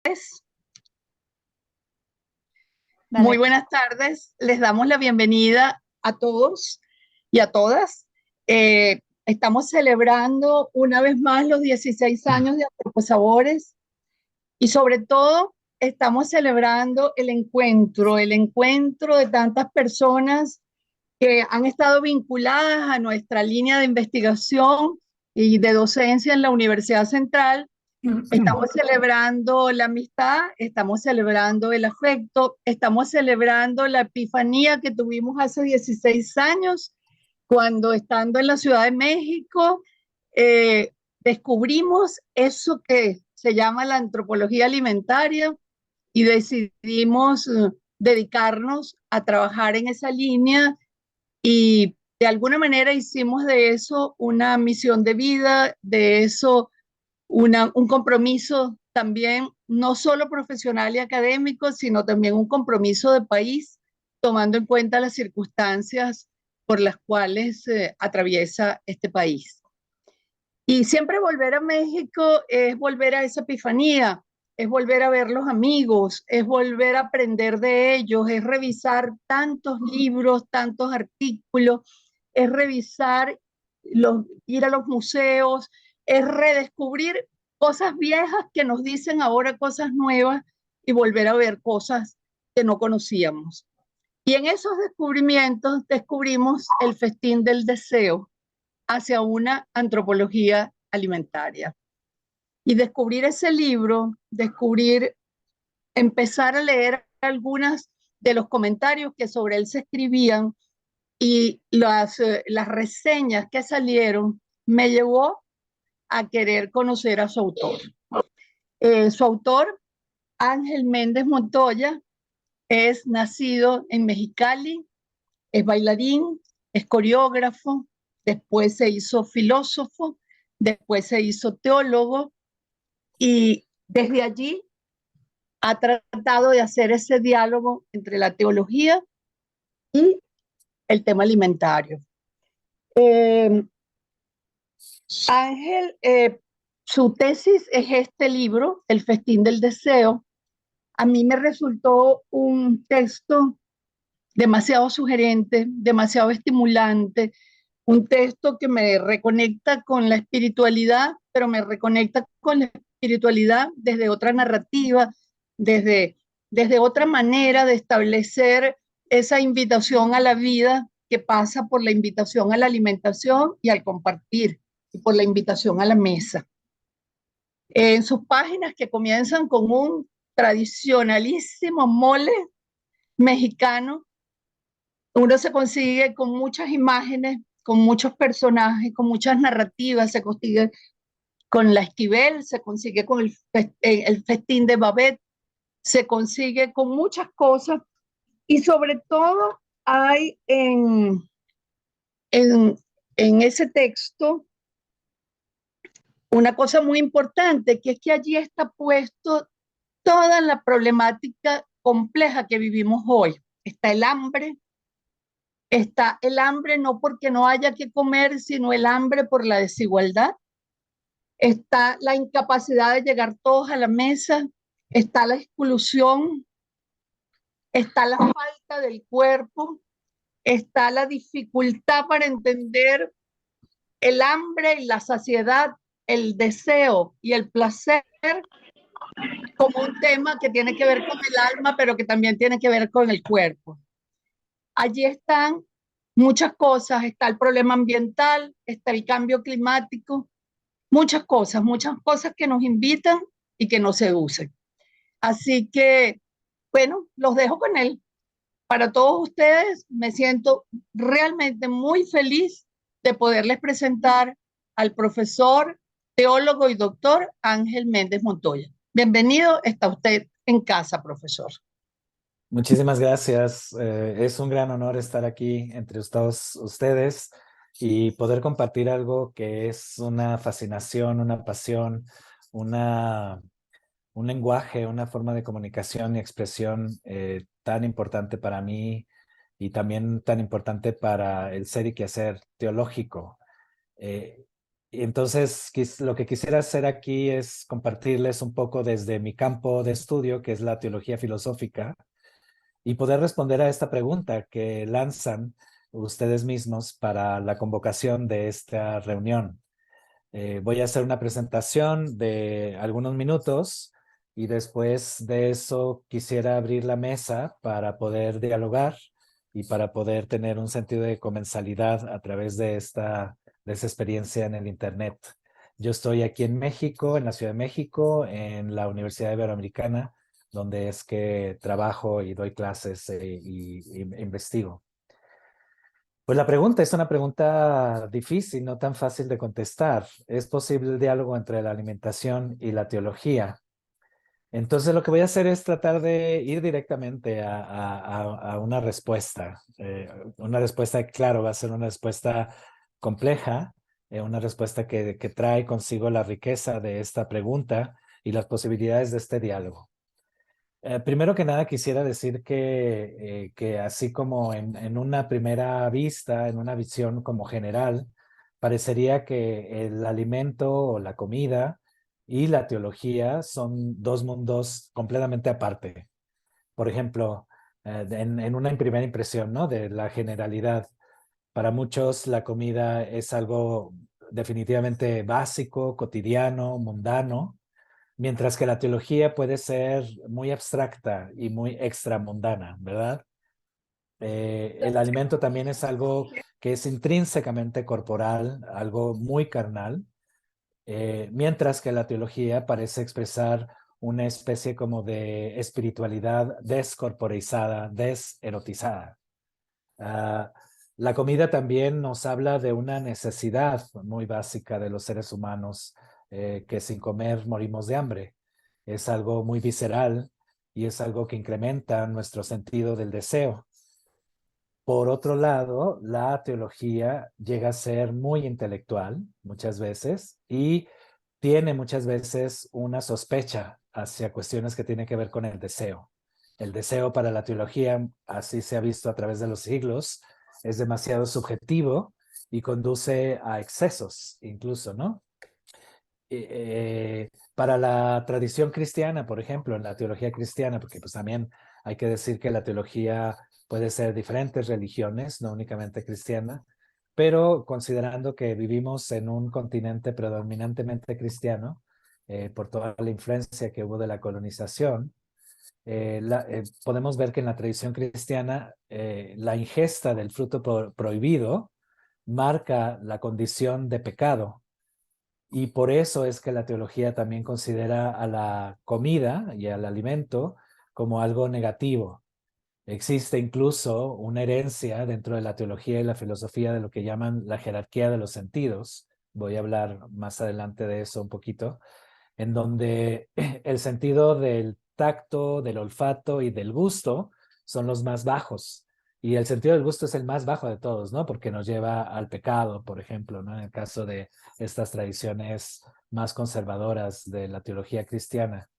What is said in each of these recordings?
Pues, muy Dale. buenas tardes. Les damos la bienvenida a todos y a todas. Estamos celebrando una vez más los 16 años de Antroposabores y sobre todo estamos celebrando el encuentro de tantas personas que han estado vinculadas a nuestra línea de investigación y de docencia en la Universidad Central. Estamos celebrando la amistad, estamos celebrando el afecto, estamos celebrando la epifanía que tuvimos hace 16 años, cuando estando en la Ciudad de México, descubrimos eso que se llama la antropología alimentaria y decidimos dedicarnos a trabajar en esa línea y de alguna manera hicimos de eso una misión de vida, de eso un compromiso también, no solo profesional y académico, sino también un compromiso de país, tomando en cuenta las circunstancias por las cuales atraviesa este país. Y siempre volver a México es volver a esa epifanía, es volver a ver los amigos, es volver a aprender de ellos, es revisar tantos libros, tantos artículos, es revisar, ir a los museos, es redescubrir cosas viejas que nos dicen ahora cosas nuevas y volver a ver cosas que no conocíamos. Y en esos descubrimientos descubrimos el festín del deseo hacia una antropología alimentaria. Y descubrir ese libro, empezar a leer algunas de los comentarios que sobre él se escribían y las reseñas que salieron, me llevó a querer conocer a su autor. Su autor, Ángel Méndez Montoya, es nacido en Mexicali, es bailarín, es coreógrafo, después se hizo filósofo, después se hizo teólogo y desde allí ha tratado de hacer ese diálogo entre la teología y el tema alimentario. Eh, Ángel, su tesis es este libro, El Festín del Deseo. A mí me resultó un texto demasiado sugerente, demasiado estimulante, un texto que me reconecta con la espiritualidad, pero me reconecta con la espiritualidad desde otra narrativa, desde, desde otra manera de establecer esa invitación a la vida que pasa por la invitación a la alimentación y al compartir, y por la invitación a la mesa. En sus páginas que comienzan con un tradicionalísimo mole mexicano, uno se consigue con muchas imágenes, con muchos personajes, con muchas narrativas, se consigue con la Esquivel, se consigue con el festín de Babette, se consigue con muchas cosas y sobre todo hay en, en ese texto una cosa muy importante, que es que allí está puesto toda la problemática compleja que vivimos hoy. Está el hambre no porque no haya que comer, sino el hambre por la desigualdad. Está la incapacidad de llegar todos a la mesa, está la exclusión, está la falta del cuerpo, está la dificultad para entender el hambre y la saciedad, el deseo y el placer como un tema que tiene que ver con el alma, pero que también tiene que ver con el cuerpo. Allí están muchas cosas, está el problema ambiental, está el cambio climático, muchas cosas que nos invitan y que nos seducen. Así que, bueno, los dejo con él. Para todos ustedes, me siento realmente muy feliz de poderles presentar al profesor, teólogo y doctor Ángel Méndez Montoya. Bienvenido, está usted en casa, profesor. Muchísimas gracias. Es un gran honor estar aquí entre todos ustedes y poder compartir algo que es una fascinación, una pasión, una, un lenguaje, una forma de comunicación y expresión tan importante para mí y también tan importante para el ser y quehacer teológico. Eh, Entonces, lo que quisiera hacer aquí es compartirles un poco desde mi campo de estudio, que es la teología filosófica, y poder responder a esta pregunta que lanzan ustedes mismos para la convocación de esta reunión. Voy a hacer una presentación de algunos minutos y después de eso quisiera abrir la mesa para poder dialogar y para poder tener un sentido de comensalidad a través de esa experiencia en el Internet. Yo estoy aquí en México, en la Ciudad de México, en la Universidad Iberoamericana, donde es que trabajo y doy clases y investigo. Pues la pregunta es una pregunta difícil, no tan fácil de contestar. ¿Es posible el diálogo entre la alimentación y la teología? Entonces lo que voy a hacer es tratar de ir directamente a una respuesta. Una respuesta, claro, va a ser una respuesta compleja, una respuesta que trae consigo la riqueza de esta pregunta y las posibilidades de este diálogo. Primero que nada quisiera decir que así como en una primera vista, en una visión como general, parecería que el alimento o la comida y la teología son dos mundos completamente aparte. Por ejemplo, en una primera impresión, ¿no? De la generalidad. Para muchos la comida es algo definitivamente básico, cotidiano, mundano, mientras que la teología puede ser muy abstracta y muy extramundana, ¿verdad? El alimento también es algo que es intrínsecamente corporal, algo muy carnal, mientras que la teología parece expresar una especie como de espiritualidad descorporizada, deserotizada. Ah, la comida también nos habla de una necesidad muy básica de los seres humanos, que sin comer morimos de hambre. Es algo muy visceral y es algo que incrementa nuestro sentido del deseo. Por otro lado, la teología llega a ser muy intelectual muchas veces y tiene muchas veces una sospecha hacia cuestiones que tienen que ver con el deseo. El deseo para la teología, así se ha visto a través de los siglos, es demasiado subjetivo y conduce a excesos incluso, ¿no? Para la tradición cristiana, por ejemplo, en la teología cristiana, porque pues también hay que decir que la teología puede ser diferentes religiones, no únicamente cristiana, pero considerando que vivimos en un continente predominantemente cristiano, por toda la influencia que hubo de la colonización, podemos ver que en la tradición cristiana la ingesta del fruto prohibido marca la condición de pecado. Y por eso es que la teología también considera a la comida y al alimento como algo negativo. Existe incluso una herencia dentro de la teología y la filosofía de lo que llaman la jerarquía de los sentidos. Voy a hablar más adelante de eso un poquito, en donde el sentido del tacto, del olfato y del gusto son los más bajos. Y el sentido del gusto es el más bajo de todos, ¿no? Porque nos lleva al pecado, por ejemplo, ¿no? En el caso de estas tradiciones más conservadoras de la teología cristiana.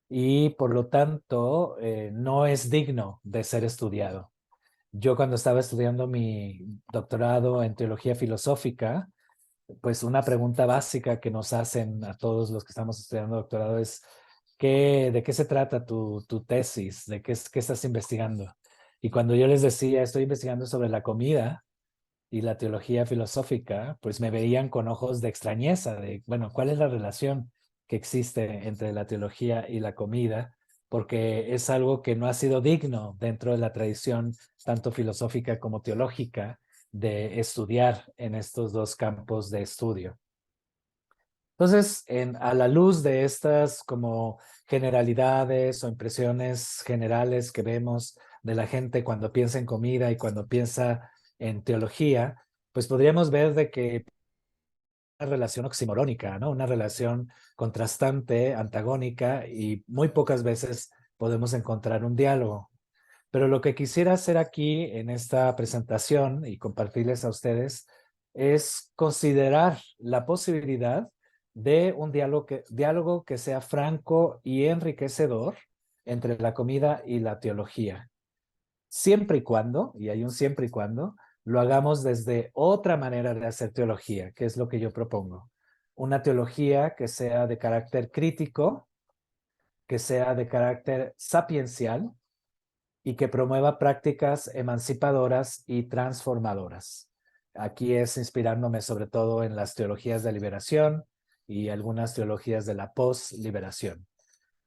Y por lo tanto, no es digno de ser estudiado. Yo cuando estaba estudiando mi doctorado en teología filosófica, pues una pregunta básica que nos hacen a todos los que estamos estudiando doctorado es, ¿de qué se trata tu tesis? ¿Qué estás investigando? Y cuando yo les decía, estoy investigando sobre la comida y la teología filosófica, pues me veían con ojos de extrañeza, de, bueno, ¿cuál es la relación que existe entre la teología y la comida? Porque es algo que no ha sido digno dentro de la tradición, tanto filosófica como teológica, de estudiar en estos dos campos de estudio. Entonces, a la luz de estas como generalidades o impresiones generales que vemos de la gente cuando piensa en comida y cuando piensa en teología, pues podríamos ver de que una relación oximorónica, ¿no? Una relación contrastante, antagónica, y muy pocas veces podemos encontrar un diálogo. Pero lo que quisiera hacer aquí en esta presentación y compartirles a ustedes es considerar la posibilidad de un diálogo que sea franco y enriquecedor entre la comida y la teología. Siempre y cuando, y hay un siempre y cuando, lo hagamos desde otra manera de hacer teología, que es lo que yo propongo. Una teología que sea de carácter crítico, que sea de carácter sapiencial y que promueva prácticas emancipadoras y transformadoras. Aquí es inspirándome sobre todo en las teologías de liberación y algunas teologías de la post-liberación.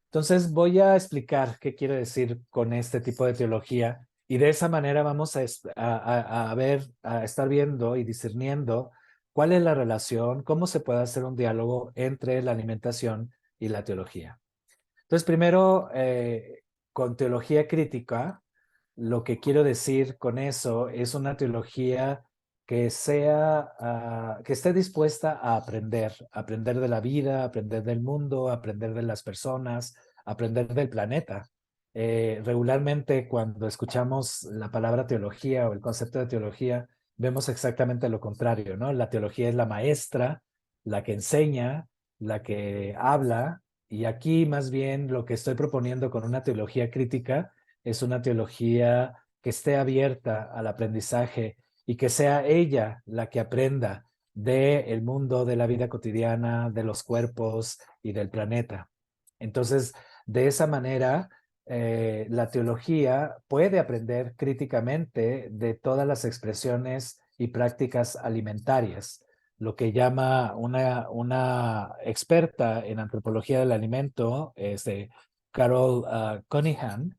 Entonces voy a explicar qué quiero decir con este tipo de teología y de esa manera vamos a ver, a estar viendo y discerniendo cuál es la relación, cómo se puede hacer un diálogo entre la alimentación y la teología. Entonces, primero, con teología crítica, lo que quiero decir con eso es una teología que sea, que esté dispuesta a aprender de la vida, aprender del mundo, aprender de las personas, aprender del planeta. Regularmente cuando escuchamos la palabra teología o el concepto de teología, vemos exactamente lo contrario, ¿no? La teología es la maestra, la que enseña, la que habla, y aquí más bien lo que estoy proponiendo con una teología crítica es una teología que esté abierta al aprendizaje y que sea ella la que aprenda del mundo, de la vida cotidiana, de los cuerpos y del planeta. Entonces, de esa manera, la teología puede aprender críticamente de todas las expresiones y prácticas alimentarias, lo que llama una experta en antropología del alimento, Carol Cunningham.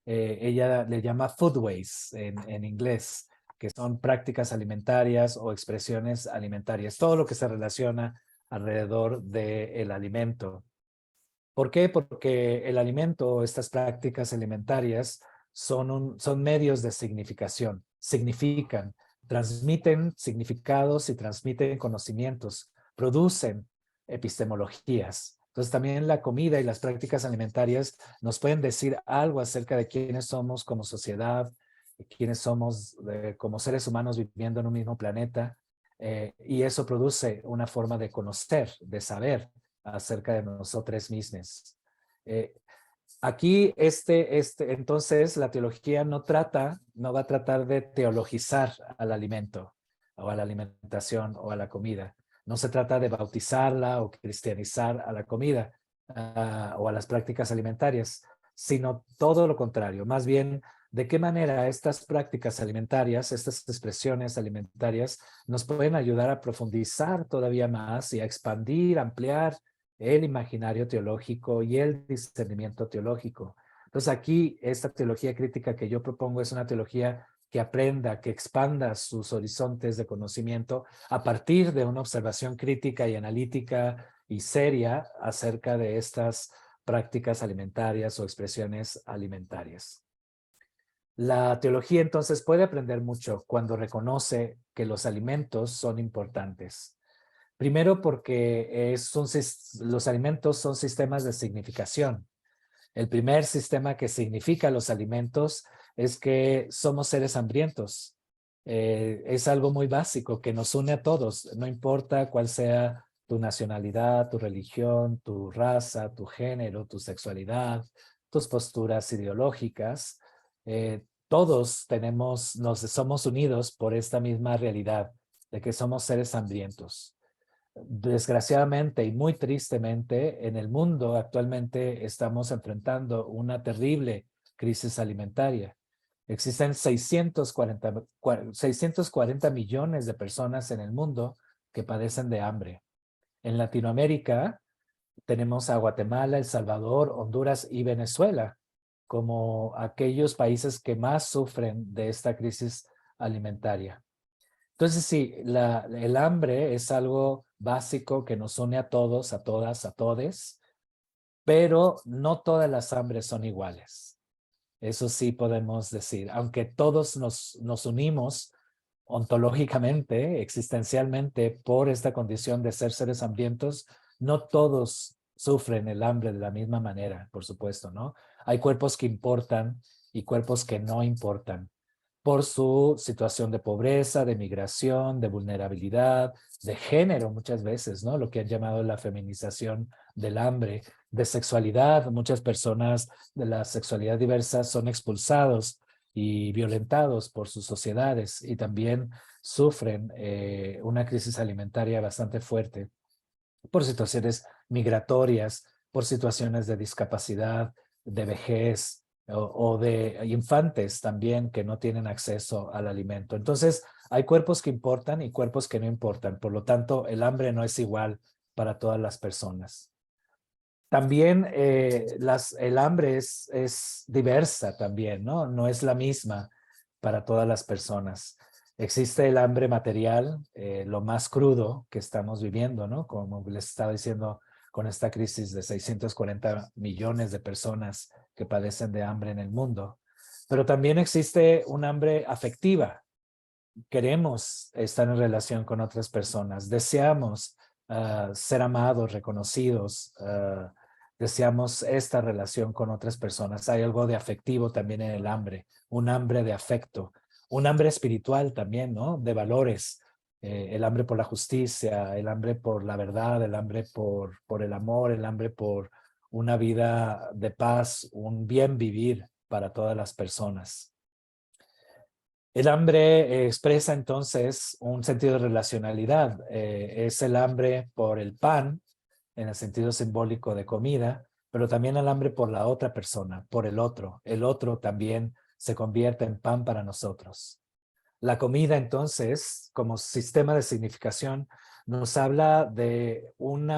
Ella le llama foodways en inglés, que son prácticas alimentarias o expresiones alimentarias, todo lo que se relaciona alrededor del alimento. ¿Por qué? Porque el alimento, estas prácticas alimentarias, son medios de significación, significan, transmiten significados y transmiten conocimientos, producen epistemologías. Entonces también la comida y las prácticas alimentarias nos pueden decir algo acerca de quiénes somos como sociedad, quiénes somos como seres humanos viviendo en un mismo planeta, y eso produce una forma de conocer, de saber acerca de nosotros mismos. Eh, Aquí, entonces, la teología no va a tratar de teologizar al alimento o a la alimentación o a la comida. No se trata de bautizarla o cristianizar a la comida o a las prácticas alimentarias, sino todo lo contrario. Más bien, de qué manera estas prácticas alimentarias, estas expresiones alimentarias, nos pueden ayudar a profundizar todavía más y a expandir, ampliar el imaginario teológico y el discernimiento teológico. Entonces aquí esta teología crítica que yo propongo es una teología que aprenda, que expanda sus horizontes de conocimiento a partir de una observación crítica y analítica y seria acerca de estas prácticas alimentarias o expresiones alimentarias. La teología entonces puede aprender mucho cuando reconoce que los alimentos son importantes. Primero porque los alimentos son sistemas de significación. El primer sistema que significa los alimentos es que somos seres hambrientos. Es algo muy básico que nos une a todos, no importa cuál sea tu nacionalidad, tu religión, tu raza, tu género, tu sexualidad, tus posturas ideológicas. Todos somos unidos por esta misma realidad de que somos seres hambrientos. Desgraciadamente y muy tristemente, en el mundo actualmente estamos enfrentando una terrible crisis alimentaria. Existen 640 millones de personas en el mundo que padecen de hambre. En Latinoamérica tenemos a Guatemala, El Salvador, Honduras y Venezuela como aquellos países que más sufren de esta crisis alimentaria. Entonces, sí, el hambre es algo básico que nos une a todos, a todas, a todes, pero no todas las hambres son iguales. Eso sí podemos decir, aunque todos nos unimos ontológicamente, existencialmente, por esta condición de ser seres hambrientos, no todos sufren el hambre de la misma manera, por supuesto, ¿no? Hay cuerpos que importan y cuerpos que no importan por su situación de pobreza, de migración, de vulnerabilidad, de género muchas veces, ¿no? Lo que han llamado la feminización del hambre, de sexualidad. Muchas personas de la sexualidad diversa son expulsados y violentados por sus sociedades y también sufren una crisis alimentaria bastante fuerte por situaciones migratorias, por situaciones de discapacidad, de vejez o de infantes también que no tienen acceso al alimento. Entonces, hay cuerpos que importan y cuerpos que no importan. Por lo tanto, el hambre no es igual para todas las personas. También el hambre es diversa también, ¿no? No es la misma para todas las personas. Existe el hambre material, lo más crudo que estamos viviendo, ¿no? Como les estaba diciendo, con esta crisis de 640 millones de personas que padecen de hambre en el mundo. Pero también existe un hambre afectiva. Queremos estar en relación con otras personas, deseamos ser amados, reconocidos, deseamos esta relación con otras personas. Hay algo de afectivo también en el hambre, un hambre de afecto, un hambre espiritual también, ¿no? De valores, el hambre por la justicia, el hambre por la verdad, el hambre por el amor, el hambre por una vida de paz, un bien vivir para todas las personas. El hambre expresa entonces un sentido de relacionalidad. Es el hambre por el pan, en el sentido simbólico de comida, pero también el hambre por la otra persona, por el otro. El otro también se convierte en pan para nosotros. La comida entonces, como sistema de significación, nos habla de un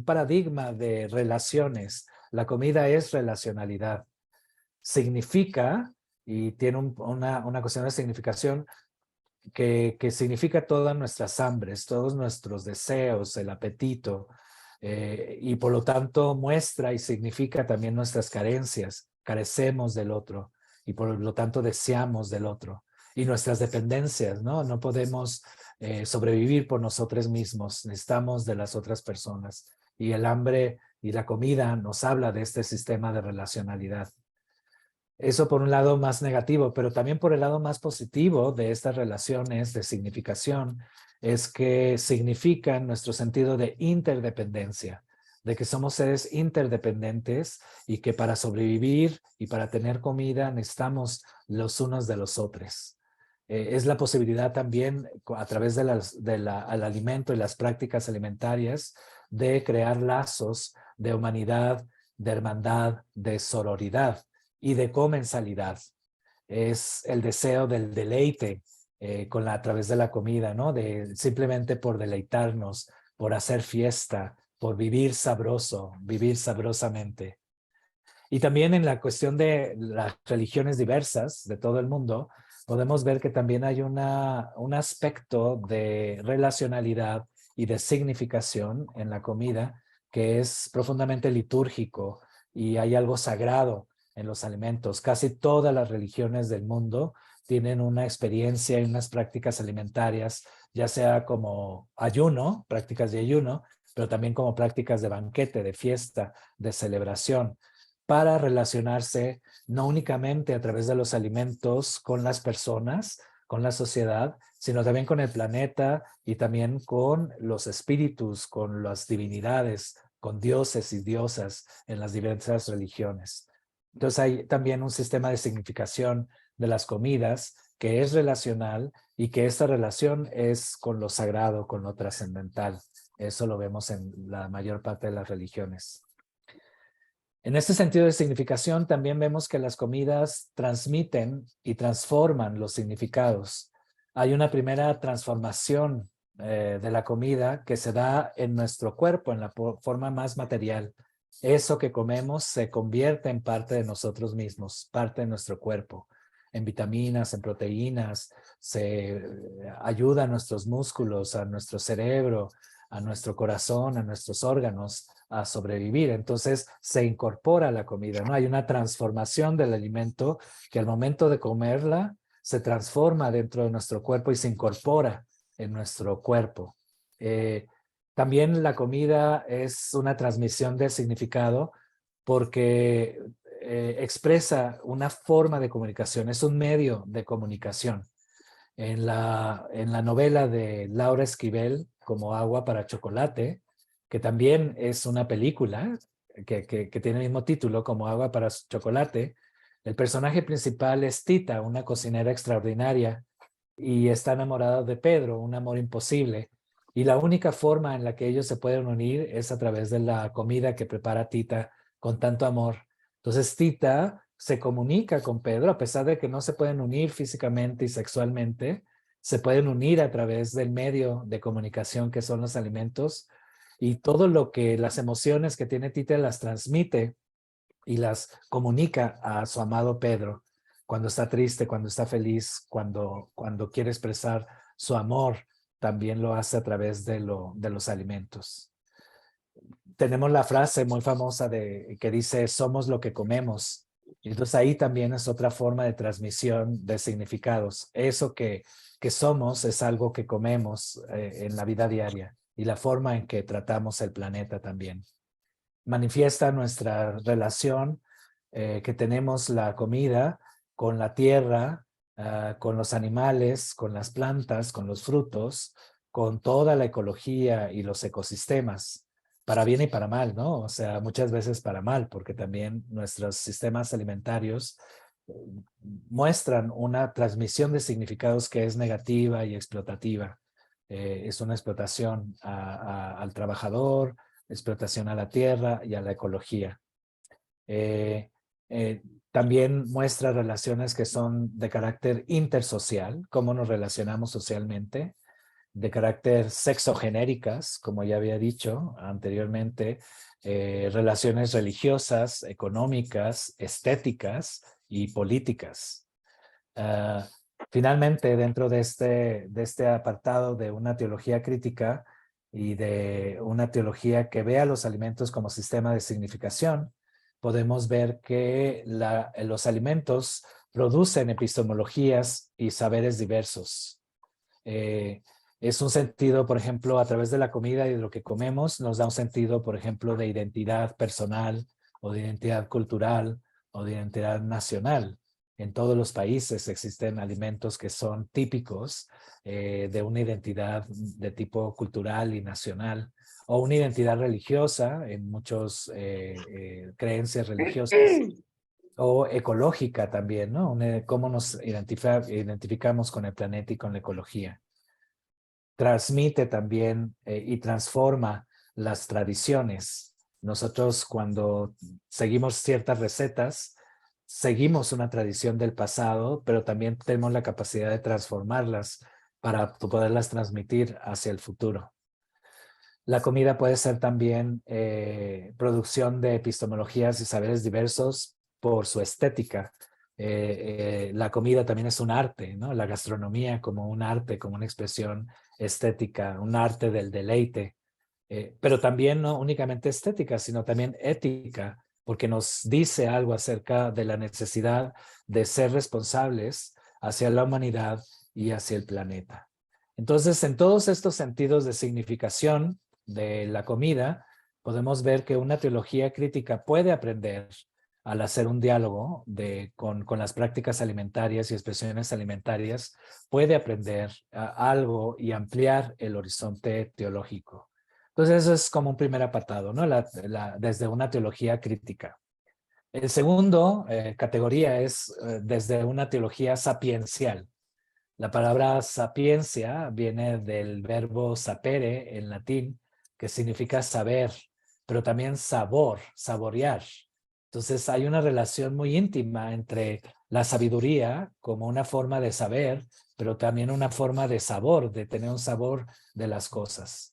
paradigma de relaciones. La comida es relacionalidad. Significa y tiene una cuestión de significación que significa todas nuestras hambres, todos nuestros deseos, el apetito, y por lo tanto muestra y significa también nuestras carencias. Carecemos del otro y por lo tanto deseamos del otro. Y nuestras dependencias, ¿no? No podemos sobrevivir por nosotros mismos, necesitamos de las otras personas. Y el hambre y la comida nos habla de este sistema de relacionalidad. Eso por un lado más negativo, pero también por el lado más positivo de estas relaciones de significación es que significan nuestro sentido de interdependencia, de que somos seres interdependientes y que para sobrevivir y para tener comida necesitamos los unos de los otros. Es la posibilidad también a través del alimento y las prácticas alimentarias de crear lazos de humanidad, de hermandad, de sororidad y de comensalidad. Es el deseo del deleite a través de la comida, ¿no? De simplemente por deleitarnos, por hacer fiesta, por vivir sabroso, vivir sabrosamente. Y también en la cuestión de las religiones diversas de todo el mundo, podemos ver que también hay un aspecto de relacionalidad y de significación en la comida que es profundamente litúrgico y hay algo sagrado en los alimentos. Casi todas las religiones del mundo tienen una experiencia y unas prácticas alimentarias, ya sea como ayuno, prácticas de ayuno, pero también como prácticas de banquete, de fiesta, de celebración, para relacionarse no únicamente a través de los alimentos con las personas, con la sociedad, sino también con el planeta y también con los espíritus, con las divinidades, con dioses y diosas en las diversas religiones. Entonces hay también un sistema de significación de las comidas que es relacional y que esta relación es con lo sagrado, con lo trascendental. Eso lo vemos en la mayor parte de las religiones. En este sentido de significación, también vemos que las comidas transmiten y transforman los significados. Hay una primera transformación de la comida que se da en nuestro cuerpo, en la forma más material. Eso que comemos se convierte en parte de nosotros mismos, parte de nuestro cuerpo, en vitaminas, en proteínas, se ayuda a nuestros músculos, a nuestro cerebro, a nuestro corazón, a nuestros órganos a sobrevivir. Entonces se incorpora a la comida, ¿no? Hay una transformación del alimento que al momento de comerla se transforma dentro de nuestro cuerpo y se incorpora en nuestro cuerpo. También la comida es una transmisión de significado porque expresa una forma de comunicación, es un medio de comunicación. En la novela de Laura Esquivel, Como agua para chocolate, que también es una película que tiene el mismo título, Como agua para chocolate, El personaje principal es Tita, una cocinera extraordinaria, y está enamorada de Pedro, un amor imposible. Y la única forma en la que ellos se pueden unir es a través de la comida que prepara Tita con tanto amor. Entonces Tita se comunica con Pedro, a pesar de que no se pueden unir físicamente y sexualmente, se pueden unir a través del medio de comunicación que son los alimentos, y todo lo que las emociones que tiene Tita las transmite y las comunica a su amado Pedro cuando está triste, cuando está feliz, cuando quiere expresar su amor, también lo hace a través de los alimentos. Tenemos la frase muy famosa que dice, somos lo que comemos. Entonces ahí también es otra forma de transmisión de significados. Eso que somos es algo que comemos en la vida diaria, y la forma en que tratamos el planeta también. Manifiesta nuestra relación que tenemos la comida con la tierra, con los animales, con las plantas, con los frutos, con toda la ecología y los ecosistemas, para bien y para mal, ¿no? O sea, muchas veces para mal, porque también nuestros sistemas alimentarios eh, muestran una transmisión de significados que es negativa y explotativa. Es una explotación al trabajador, explotación a la tierra y a la ecología. Eh, eh, También muestra relaciones que son de carácter intersocial, cómo nos relacionamos socialmente, de carácter sexogenéricas, como ya había dicho anteriormente, relaciones religiosas, económicas, estéticas y políticas. Uh, Finalmente, dentro de este apartado de una teología crítica y de una teología que vea los alimentos como sistema de significación, podemos ver que los alimentos producen epistemologías y saberes diversos. Es un sentido, por ejemplo, a través de la comida y de lo que comemos, nos da un sentido, por ejemplo, de identidad personal o de identidad cultural o de identidad nacional. En todos los países existen alimentos que son típicos de una identidad de tipo cultural y nacional, o una identidad religiosa en muchas creencias religiosas, o ecológica también, ¿no? Cómo nos identificamos con el planeta y con la ecología. Transmite también y transforma las tradiciones. Nosotros, cuando seguimos ciertas recetas, seguimos una tradición del pasado, pero también tenemos la capacidad de transformarlas para poderlas transmitir hacia el futuro. La comida puede ser también producción de epistemologías y saberes diversos por su estética. La comida también es un arte, ¿no? La gastronomía como un arte, como una expresión estética, un arte del deleite, pero también no únicamente estética, sino también ética, porque nos dice algo acerca de la necesidad de ser responsables hacia la humanidad y hacia el planeta. Entonces, en todos estos sentidos de significación de la comida, podemos ver que una teología crítica puede aprender al hacer un diálogo con las prácticas alimentarias y expresiones alimentarias, puede aprender algo y ampliar el horizonte teológico. Entonces eso es como un primer apartado, ¿no? Desde una teología crítica. El segundo categoría es desde una teología sapiencial. La palabra sapiencia viene del verbo sapere en latín, que significa saber, pero también sabor, saborear. Entonces hay una relación muy íntima entre la sabiduría como una forma de saber, pero también una forma de sabor, de tener un sabor de las cosas.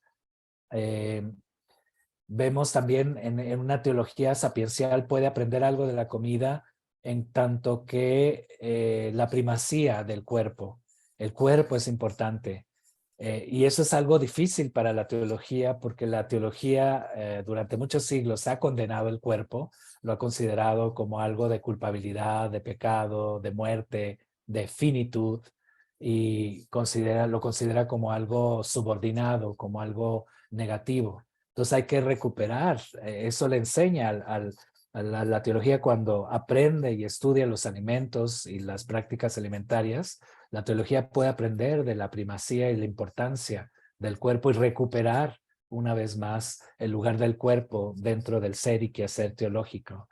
Vemos también en una teología sapiencial puede aprender algo de la comida en tanto que la primacía del cuerpo. El cuerpo es importante. Y eso es algo difícil para la teología, porque la teología durante muchos siglos ha condenado el cuerpo, lo ha considerado como algo de culpabilidad, de pecado, de muerte, de finitud, y lo considera como algo subordinado, como algo negativo. Entonces hay que recuperar, eso le enseña a la teología cuando aprende y estudia los alimentos y las prácticas alimentarias. La teología puede aprender de la primacía y la importancia del cuerpo y recuperar una vez más el lugar del cuerpo dentro del ser y quehacer teológico.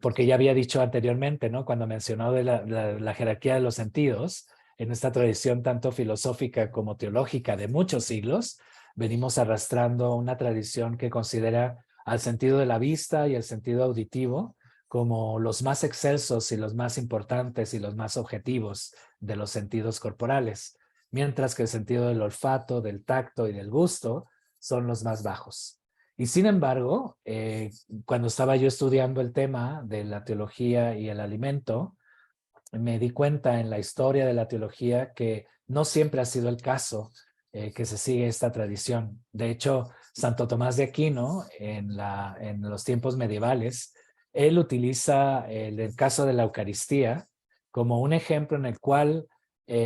porque ya había dicho anteriormente, ¿no? Cuando mencionó de la jerarquía de los sentidos, en esta tradición tanto filosófica como teológica de muchos siglos, venimos arrastrando una tradición que considera al sentido de la vista y el sentido auditivo como los más excelsos y los más importantes y los más objetivos de los sentidos corporales, mientras que el sentido del olfato, del tacto y del gusto son los más bajos. Y sin embargo, cuando estaba yo estudiando el tema de la teología y el alimento, me di cuenta en la historia de la teología que no siempre ha sido el caso que se sigue esta tradición. De hecho, Santo Tomás de Aquino, en los tiempos medievales, él utiliza el caso de la Eucaristía como un ejemplo en el cual,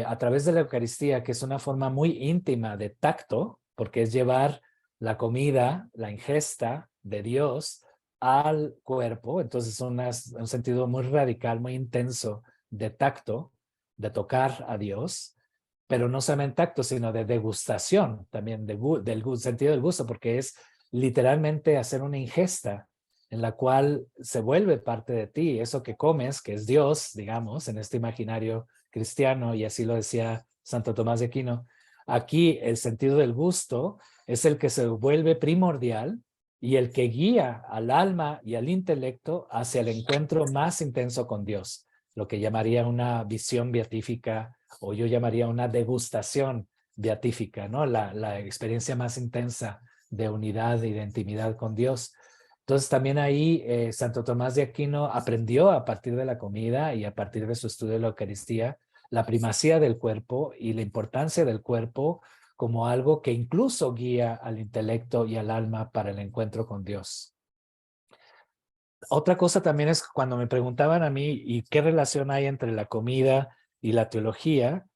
a través de la Eucaristía, que es una forma muy íntima de tacto, porque es llevar la comida, la ingesta de Dios al cuerpo, entonces un sentido muy radical, muy intenso de tacto, de tocar a Dios, pero no solamente tacto, sino de degustación también, del sentido del gusto, porque es literalmente hacer una ingesta en la cual se vuelve parte de ti, eso que comes, que es Dios, digamos, en este imaginario cristiano, y así lo decía Santo Tomás de Aquino. Aquí el sentido del gusto es el que se vuelve primordial y el que guía al alma y al intelecto hacia el encuentro más intenso con Dios, lo que llamaría una visión beatífica, o yo llamaría una degustación beatífica, ¿no? La experiencia más intensa de unidad y de intimidad con Dios. Entonces también ahí Santo Tomás de Aquino aprendió a partir de la comida y a partir de su estudio de la Eucaristía la primacía del cuerpo y la importancia del cuerpo como algo que incluso guía al intelecto y al alma para el encuentro con Dios. Otra cosa también es cuando me preguntaban a mí y qué relación hay entre la comida y la teología,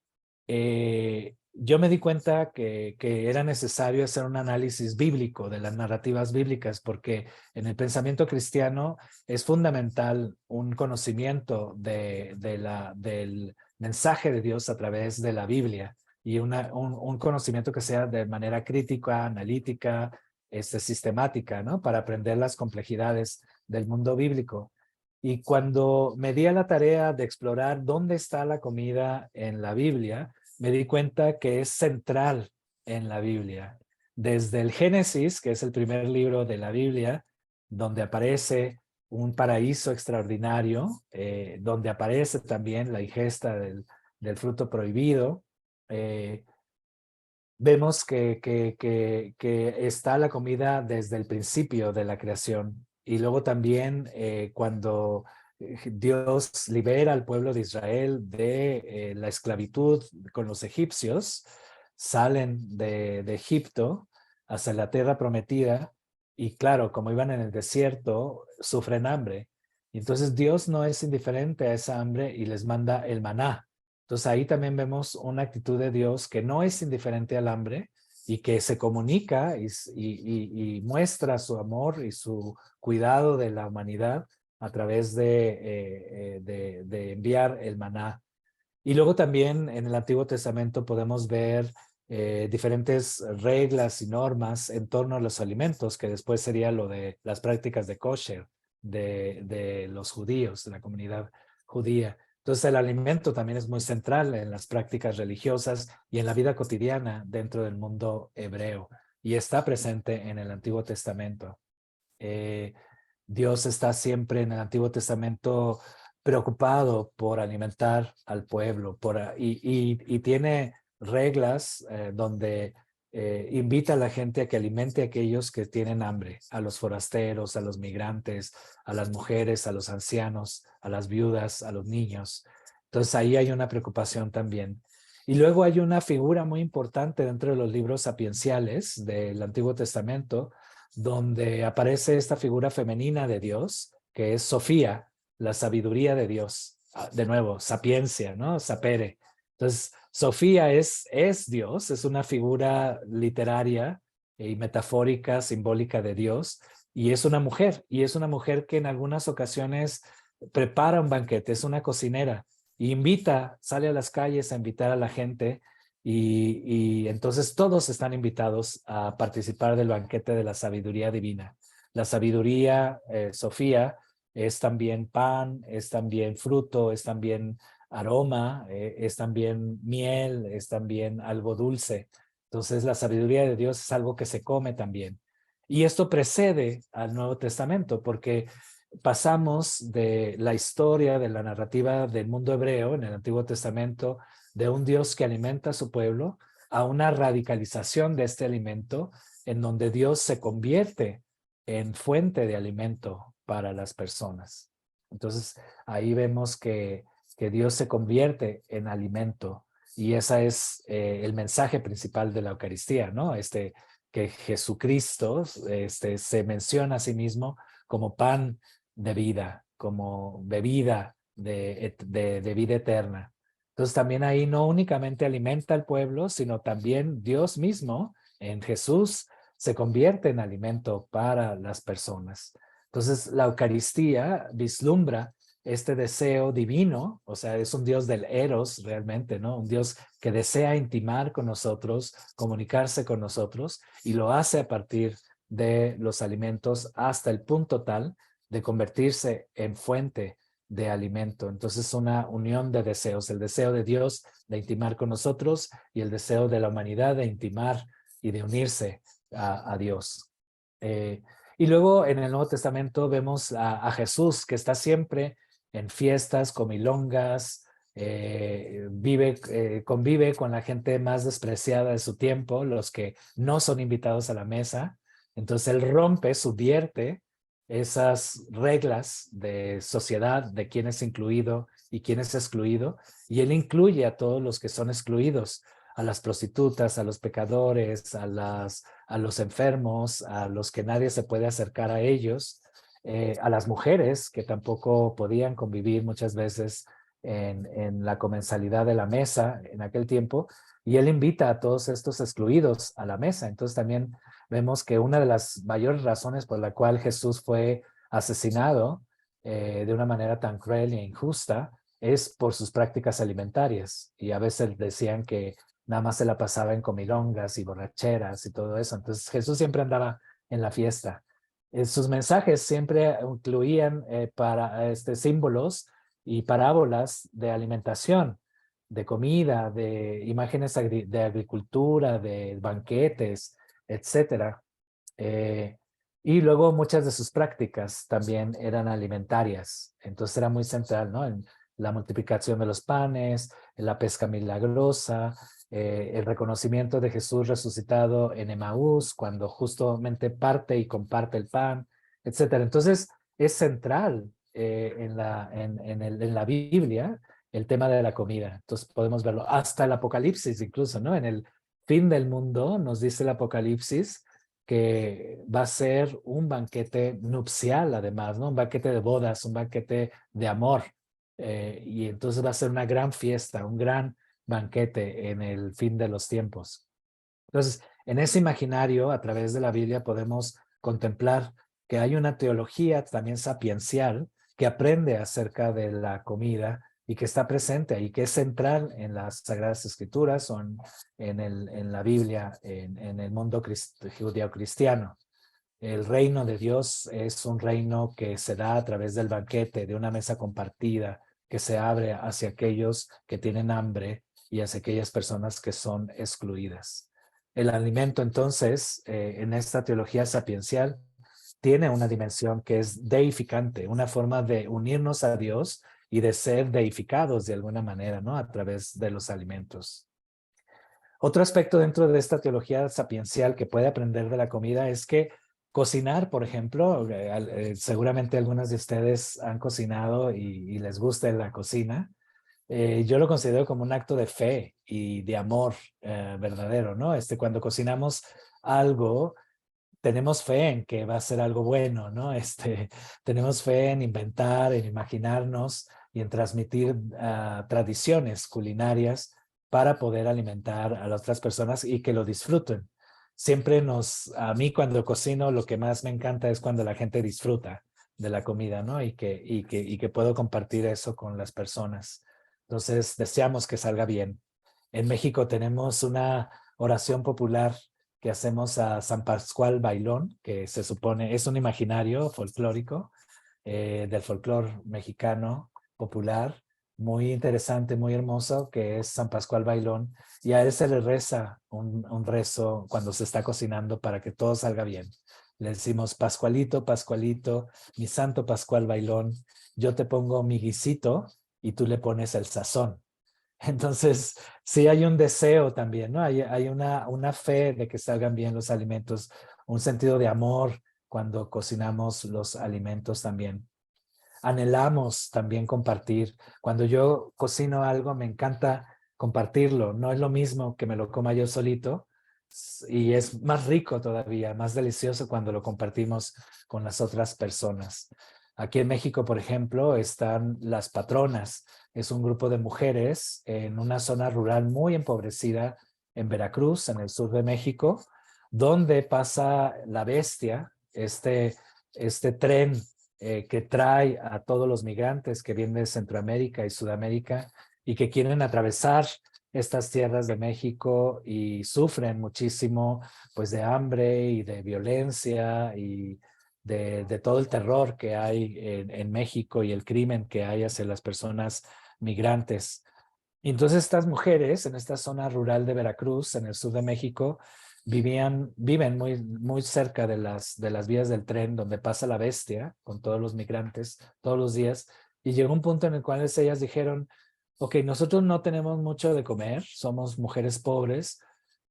yo me di cuenta que era necesario hacer un análisis bíblico de las narrativas bíblicas, porque en el pensamiento cristiano es fundamental un conocimiento del mensaje de Dios a través de la Biblia y un conocimiento que sea de manera crítica, analítica, sistemática, ¿no? Para aprender las complejidades del mundo bíblico. Y cuando me di a la tarea de explorar dónde está la comida en la Biblia, me di cuenta que es central en la Biblia. Desde el Génesis, que es el primer libro de la Biblia, donde aparece un paraíso extraordinario, donde aparece también la ingesta del fruto prohibido, vemos que está la comida desde el principio de la creación. Y luego también cuando Dios libera al pueblo de Israel de la esclavitud con los egipcios, salen de Egipto hacia la tierra prometida y claro, como iban en el desierto, sufren hambre. Y entonces Dios no es indiferente a esa hambre y les manda el maná. Entonces ahí también vemos una actitud de Dios que no es indiferente al hambre y que se comunica y muestra su amor y su cuidado de la humanidad a través de enviar el maná. Y luego también en el Antiguo Testamento podemos ver diferentes reglas y normas en torno a los alimentos, que después sería lo de las prácticas de kosher de los judíos, de la comunidad judía. Entonces el alimento también es muy central en las prácticas religiosas y en la vida cotidiana dentro del mundo hebreo y está presente en el Antiguo Testamento. Eh, Dios está siempre en el Antiguo Testamento preocupado por alimentar al pueblo y tiene reglas donde invita a la gente a que alimente a aquellos que tienen hambre, a los forasteros, a los migrantes, a las mujeres, a los ancianos, a las viudas, a los niños. Entonces ahí hay una preocupación también. Y luego hay una figura muy importante dentro de los libros sapienciales del Antiguo Testamento, donde aparece esta figura femenina de Dios, que es Sofía, la sabiduría de Dios. De nuevo, sapiencia, ¿no? Sapere. Entonces, Sofía es Dios, es una figura literaria y metafórica, simbólica de Dios, y es una mujer que en algunas ocasiones prepara un banquete, es una cocinera, y sale a las calles a invitar a la gente y entonces todos están invitados a participar del banquete de la sabiduría divina. La sabiduría, Sofía, es también pan, es también fruto, es también aroma, es también miel, es también algo dulce. Entonces la sabiduría de Dios es algo que se come también. Y esto precede al Nuevo Testamento porque pasamos de la historia, de la narrativa del mundo hebreo en el Antiguo Testamento, de un Dios que alimenta a su pueblo, a una radicalización de este alimento en donde Dios se convierte en fuente de alimento para las personas. Entonces, ahí vemos que Dios se convierte en alimento y ese es el mensaje principal de la Eucaristía, ¿no? Que Jesucristo se menciona a sí mismo como pan de vida, como bebida de vida eterna. Entonces también ahí no únicamente alimenta al pueblo, sino también Dios mismo en Jesús se convierte en alimento para las personas. Entonces la Eucaristía vislumbra este deseo divino, o sea, es un Dios del eros realmente, ¿no? Un Dios que desea intimar con nosotros, comunicarse con nosotros y lo hace a partir de los alimentos hasta el punto tal de convertirse en fuente de alimento. Entonces, una unión de deseos, el deseo de Dios de intimar con nosotros y el deseo de la humanidad de intimar y de unirse a Dios. Y luego en el Nuevo Testamento vemos a Jesús que está siempre en fiestas, comilongas, convive con la gente más despreciada de su tiempo, los que no son invitados a la mesa. Entonces él rompe, subvierte esas reglas de sociedad, de quién es incluido y quién es excluido, y él incluye a todos los que son excluidos, a las prostitutas, a los pecadores, a los enfermos, a los que nadie se puede acercar a ellos, a las mujeres que tampoco podían convivir muchas veces en la comensalidad de la mesa en aquel tiempo, y él invita a todos estos excluidos a la mesa. Entonces también vemos que una de las mayores razones por la cual Jesús fue asesinado de una manera tan cruel e injusta es por sus prácticas alimentarias. Y a veces decían que nada más se la pasaba en comilongas y borracheras y todo eso. Entonces Jesús siempre andaba en la fiesta. Sus mensajes siempre incluían símbolos y parábolas de alimentación, de comida, de imágenes de agricultura, de banquetes, etcétera. Y luego muchas de sus prácticas también eran alimentarias. Entonces era muy central, ¿no? En la multiplicación de los panes, en la pesca milagrosa, el reconocimiento de Jesús resucitado en Emaús, cuando justamente parte y comparte el pan, etcétera. Entonces es central en la Biblia el tema de la comida. Entonces podemos verlo hasta el Apocalipsis incluso, ¿no? En el fin del mundo nos dice el Apocalipsis que va a ser un banquete nupcial además, ¿no? Un banquete de bodas, un banquete de amor. Y entonces va a ser una gran fiesta, un gran banquete en el fin de los tiempos. Entonces, en ese imaginario, a través de la Biblia, podemos contemplar que hay una teología también sapiencial que aprende acerca de la comida y que está presente ahí, que es central en las Sagradas Escrituras o en la Biblia, en el mundo judío-cristiano. El reino de Dios es un reino que se da a través del banquete, de una mesa compartida, que se abre hacia aquellos que tienen hambre y hacia aquellas personas que son excluidas. El alimento, entonces, en esta teología sapiencial, tiene una dimensión que es deificante, una forma de unirnos a Dios y de ser deificados de alguna manera, ¿no? A través de los alimentos. Otro aspecto dentro de esta teología sapiencial que puede aprender de la comida es que cocinar, por ejemplo, seguramente algunos de ustedes han cocinado y les gusta la cocina. Yo lo considero como un acto de fe y de amor verdadero, ¿no? Cuando cocinamos algo, tenemos fe en que va a ser algo bueno, ¿no? Tenemos fe en inventar, en imaginarnos y en transmitir tradiciones culinarias para poder alimentar a las otras personas y que lo disfruten. A mí cuando cocino, lo que más me encanta es cuando la gente disfruta de la comida, ¿no? Y que puedo compartir eso con las personas. Entonces, deseamos que salga bien. En México tenemos una oración popular que hacemos a San Pascual Bailón, que se supone es un imaginario folclórico, del folclore mexicano popular, muy interesante, muy hermoso, que es San Pascual Bailón, y a él se le reza un rezo cuando se está cocinando para que todo salga bien. Le decimos, Pascualito, Pascualito, mi santo Pascual Bailón, yo te pongo mi guisito y tú le pones el sazón. Entonces, sí hay un deseo también, ¿no? Hay una fe de que salgan bien los alimentos, un sentido de amor cuando cocinamos los alimentos también. Anhelamos también compartir. Cuando yo cocino algo, me encanta compartirlo. No es lo mismo que me lo coma yo solito y es más rico todavía, más delicioso cuando lo compartimos con las otras personas. Aquí en México, por ejemplo, están las patronas. Es un grupo de mujeres en una zona rural muy empobrecida en Veracruz, en el sur de México, donde pasa la bestia, este tren que trae a todos los migrantes que vienen de Centroamérica y Sudamérica y que quieren atravesar estas tierras de México y sufren muchísimo pues de hambre y de violencia y de todo el terror que hay en México y el crimen que hay hacia las personas migrantes. Y entonces estas mujeres en esta zona rural de Veracruz, en el sur de México, viven muy cerca de las vías del tren donde pasa la bestia con todos los migrantes todos los días. Y llegó un punto en el cual ellas dijeron, ok, nosotros no tenemos mucho de comer, somos mujeres pobres,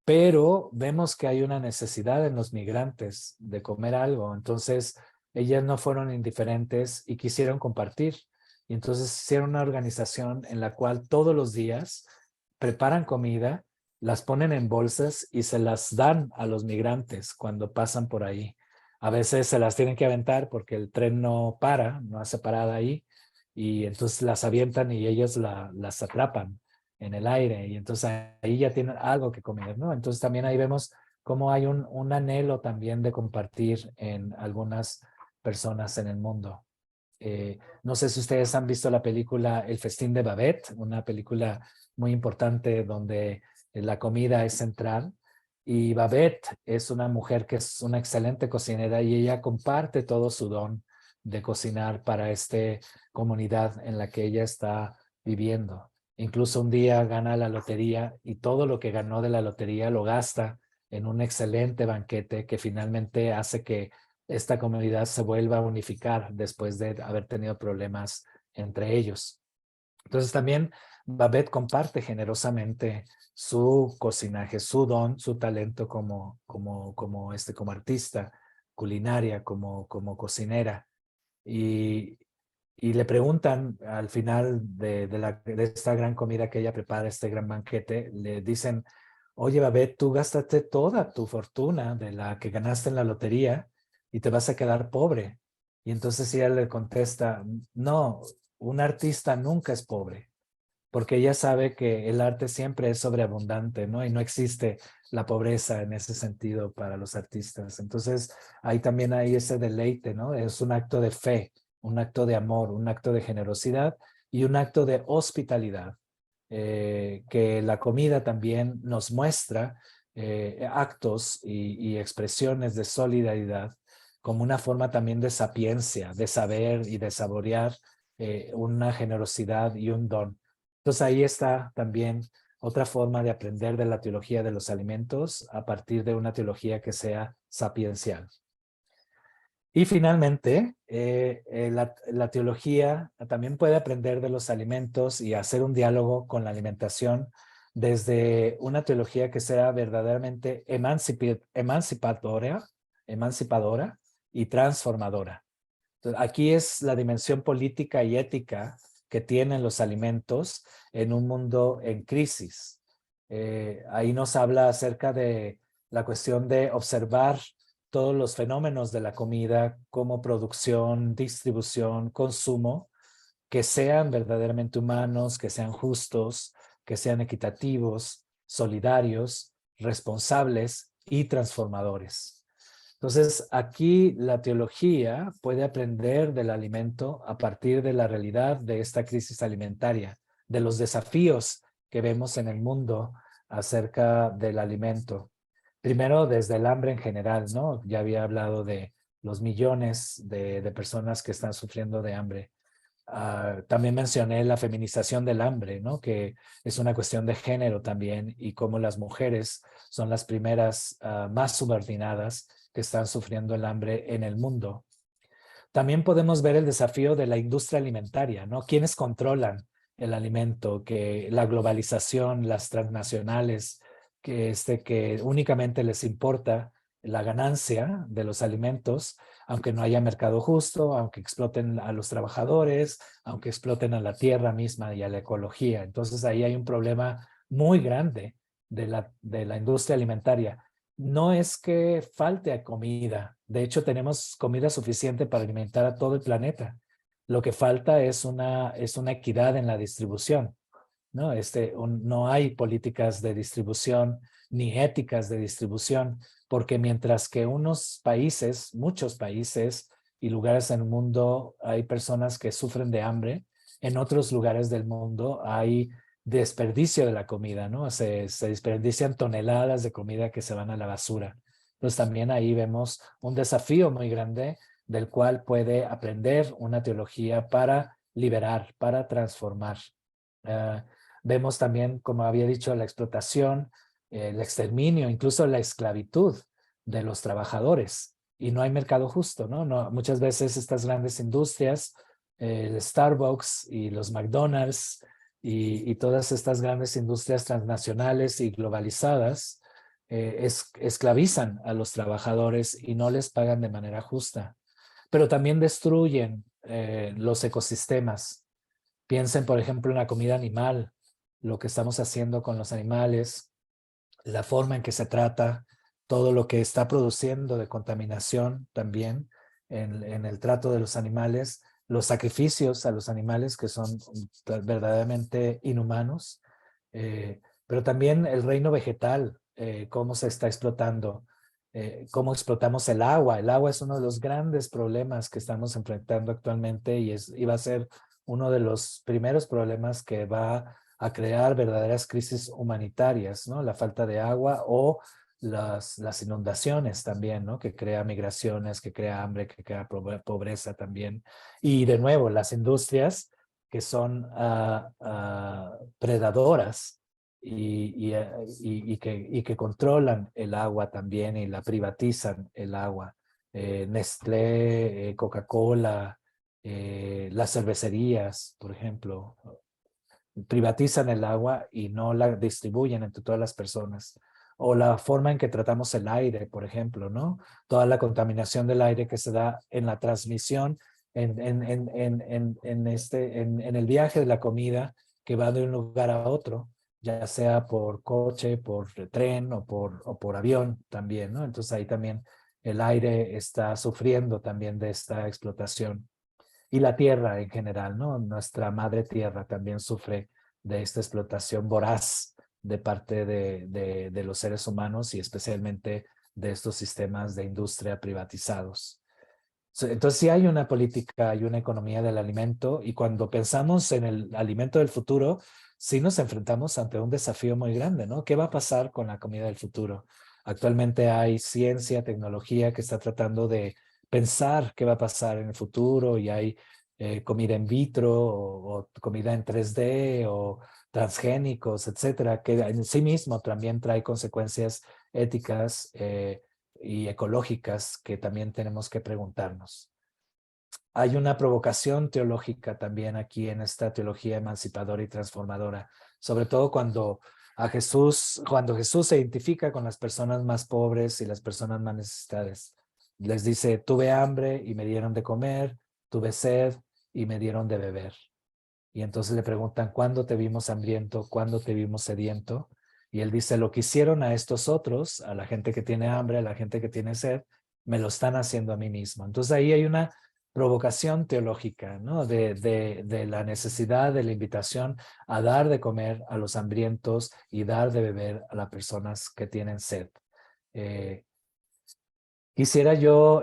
pero vemos que hay una necesidad en los migrantes de comer algo. Entonces, ellas no fueron indiferentes y quisieron compartir. Y entonces hicieron una organización en la cual todos los días preparan comida, las ponen en bolsas y se las dan a los migrantes cuando pasan por ahí. A veces se las tienen que aventar porque el tren no para, no hace parada ahí, y entonces las avientan y ellos las atrapan en el aire y entonces ahí ya tienen algo que comer, ¿no? Entonces también ahí vemos cómo hay un anhelo también de compartir en algunas personas en el mundo. No sé si ustedes han visto la película El Festín de Babette, una película muy importante donde la comida es central. Y Babette es una mujer que es una excelente cocinera y ella comparte todo su don de cocinar para esta comunidad en la que ella está viviendo. Incluso un día gana la lotería y todo lo que ganó de la lotería lo gasta en un excelente banquete que finalmente hace que esta comunidad se vuelva a unificar después de haber tenido problemas entre ellos. Entonces también Babette comparte generosamente su cocinaje, su don, su talento como artista, culinaria, como cocinera. Y, y le preguntan al final de esta gran comida que ella prepara, este gran banquete, le dicen, oye, Babette, tú gastaste toda tu fortuna de la que ganaste en la lotería y te vas a quedar pobre. Y entonces ella le contesta, no, un artista nunca es pobre, porque ella sabe que el arte siempre es sobreabundante, ¿no? Y no existe la pobreza en ese sentido para los artistas. Entonces, ahí también hay ese deleite, ¿no? Es un acto de fe, un acto de amor, un acto de generosidad y un acto de hospitalidad, que la comida también nos muestra actos y expresiones de solidaridad como una forma también de sapiencia, de saber y de saborear una generosidad y un don. Entonces ahí está también otra forma de aprender de la teología de los alimentos a partir de una teología que sea sapiencial. Y finalmente, la teología también puede aprender de los alimentos y hacer un diálogo con la alimentación desde una teología que sea verdaderamente emancipadora y transformadora. Entonces, aquí es la dimensión política y ética que tienen los alimentos en un mundo en crisis. Ahí nos habla acerca de la cuestión de observar todos los fenómenos de la comida como producción, distribución, consumo, que sean verdaderamente humanos, que sean justos, que sean equitativos, solidarios, responsables y transformadores. Entonces, aquí la teología puede aprender del alimento a partir de la realidad de esta crisis alimentaria, de los desafíos que vemos en el mundo acerca del alimento. Primero, desde el hambre en general, ¿no? Ya había hablado de los millones de personas que están sufriendo de hambre. También mencioné la feminización del hambre, ¿no? Que es una cuestión de género también y cómo las mujeres son las primeras más subordinadas que están sufriendo el hambre en el mundo. También podemos ver el desafío de la industria alimentaria, ¿no? ¿Quiénes controlan el alimento? Que la globalización, las transnacionales, que únicamente les importa la ganancia de los alimentos, aunque no haya mercado justo, aunque exploten a los trabajadores, aunque exploten a la tierra misma y a la ecología. Entonces ahí hay un problema muy grande de la industria alimentaria. No es que falte comida, de hecho tenemos comida suficiente para alimentar a todo el planeta. Lo que falta es una equidad en la distribución, ¿no? No hay políticas de distribución ni éticas de distribución, porque mientras que unos países, muchos países y lugares en el mundo hay personas que sufren de hambre, en otros lugares del mundo hay desperdicio de la comida, ¿no? Se desperdician toneladas de comida que se van a la basura. Entonces también ahí vemos un desafío muy grande del cual puede aprender una teología para liberar, para transformar. Vemos también, como había dicho, la explotación, el exterminio, incluso la esclavitud de los trabajadores. Y no hay mercado justo, ¿no? Muchas veces estas grandes industrias, el Starbucks y los McDonald's y todas estas grandes industrias transnacionales y globalizadas esclavizan a los trabajadores y no les pagan de manera justa. Pero también destruyen los ecosistemas. Piensen, por ejemplo, en la comida animal, lo que estamos haciendo con los animales, la forma en que se trata, todo lo que está produciendo de contaminación también en el trato de los animales, los sacrificios a los animales que son verdaderamente inhumanos, pero también el reino vegetal, cómo se está explotando, cómo explotamos el agua. El agua es uno de los grandes problemas que estamos enfrentando actualmente y va a ser uno de los primeros problemas que va a crear verdaderas crisis humanitarias, ¿no? La falta de agua o las inundaciones también, ¿no? Que crea migraciones, que crea hambre, que crea pobreza también. Y de nuevo, las industrias que son predadoras y que controlan el agua también y la privatizan el agua. Nestlé, Coca-Cola, las cervecerías, por ejemplo, privatizan el agua y no la distribuyen entre todas las personas. O la forma en que tratamos el aire, por ejemplo, ¿no? Toda la contaminación del aire que se da en la transmisión, en el viaje de la comida que va de un lugar a otro, ya sea por coche, por tren o por avión también, ¿no? Entonces ahí también el aire está sufriendo también de esta explotación. Y la tierra en general, ¿no? Nuestra madre tierra también sufre de esta explotación voraz de parte de los seres humanos y especialmente de estos sistemas de industria privatizados. Entonces sí hay una política y una economía del alimento y cuando pensamos en el alimento del futuro, sí nos enfrentamos ante un desafío muy grande, ¿no? ¿Qué va a pasar con la comida del futuro? Actualmente hay ciencia, tecnología que está tratando de pensar qué va a pasar en el futuro y hay comida in vitro o comida en 3D o transgénicos, etcétera, que en sí mismo también trae consecuencias éticas y ecológicas que también tenemos que preguntarnos. Hay una provocación teológica también aquí en esta teología emancipadora y transformadora, sobre todo cuando Jesús se identifica con las personas más pobres y las personas más necesitadas. Les dice, tuve hambre y me dieron de comer, tuve sed y me dieron de beber. Y entonces le preguntan, ¿cuándo te vimos hambriento? ¿Cuándo te vimos sediento? Y él dice, lo que hicieron a estos otros, a la gente que tiene hambre, a la gente que tiene sed, me lo están haciendo a mí mismo. Entonces ahí hay una provocación teológica, ¿no? De la necesidad, de la invitación a dar de comer a los hambrientos y dar de beber a las personas que tienen sed. Quisiera yo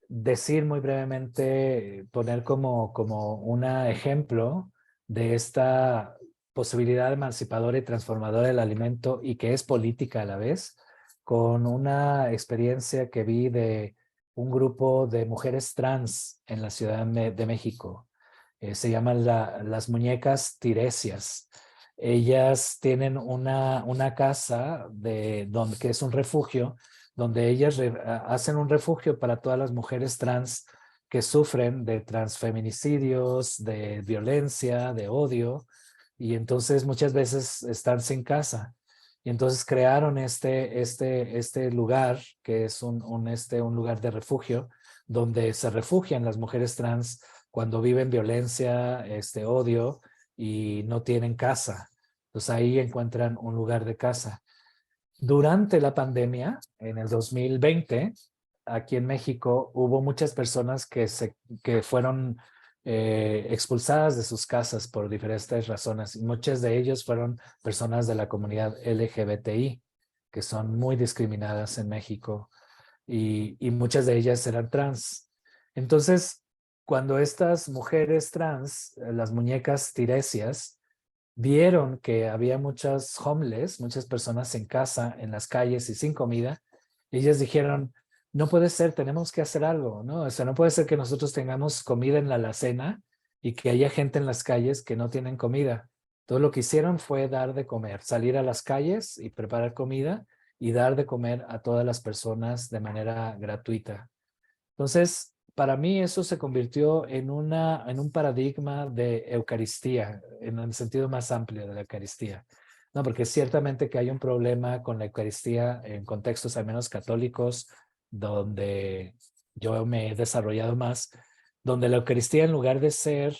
decir muy brevemente, poner como un ejemplo de esta posibilidad emancipadora y transformadora del alimento y que es política a la vez, con una experiencia que vi un grupo de mujeres trans en la Ciudad de México. Se llaman las muñecas tiresias. Ellas tienen una casa que es un refugio, donde ellas hacen un refugio para todas las mujeres trans que sufren de transfeminicidios, de violencia, de odio, y entonces muchas veces están sin casa. Y entonces crearon este lugar, que es un lugar de refugio, donde se refugian las mujeres trans cuando viven violencia, odio y no tienen casa. Entonces ahí encuentran un lugar de casa. Durante la pandemia, en el 2020, aquí en México, hubo muchas personas que fueron expulsadas de sus casas por diferentes razones. Y muchas de ellos fueron personas de la comunidad LGBTI, que son muy discriminadas en México, y muchas de ellas eran trans. Entonces, cuando estas mujeres trans, las muñecas tiresias, vieron que había muchas homeless, muchas personas en casa, en las calles y sin comida, ellas dijeron, no puede ser, tenemos que hacer algo, ¿no? O sea, no puede ser que nosotros tengamos comida en la alacena y que haya gente en las calles que no tienen comida. Todo lo que hicieron fue dar de comer, salir a las calles y preparar comida y dar de comer a todas las personas de manera gratuita. Entonces, para mí eso se convirtió en un paradigma de Eucaristía, en el sentido más amplio de la Eucaristía. No, porque ciertamente que hay un problema con la Eucaristía en contextos al menos católicos, donde yo me he desarrollado más, donde la Eucaristía en lugar de ser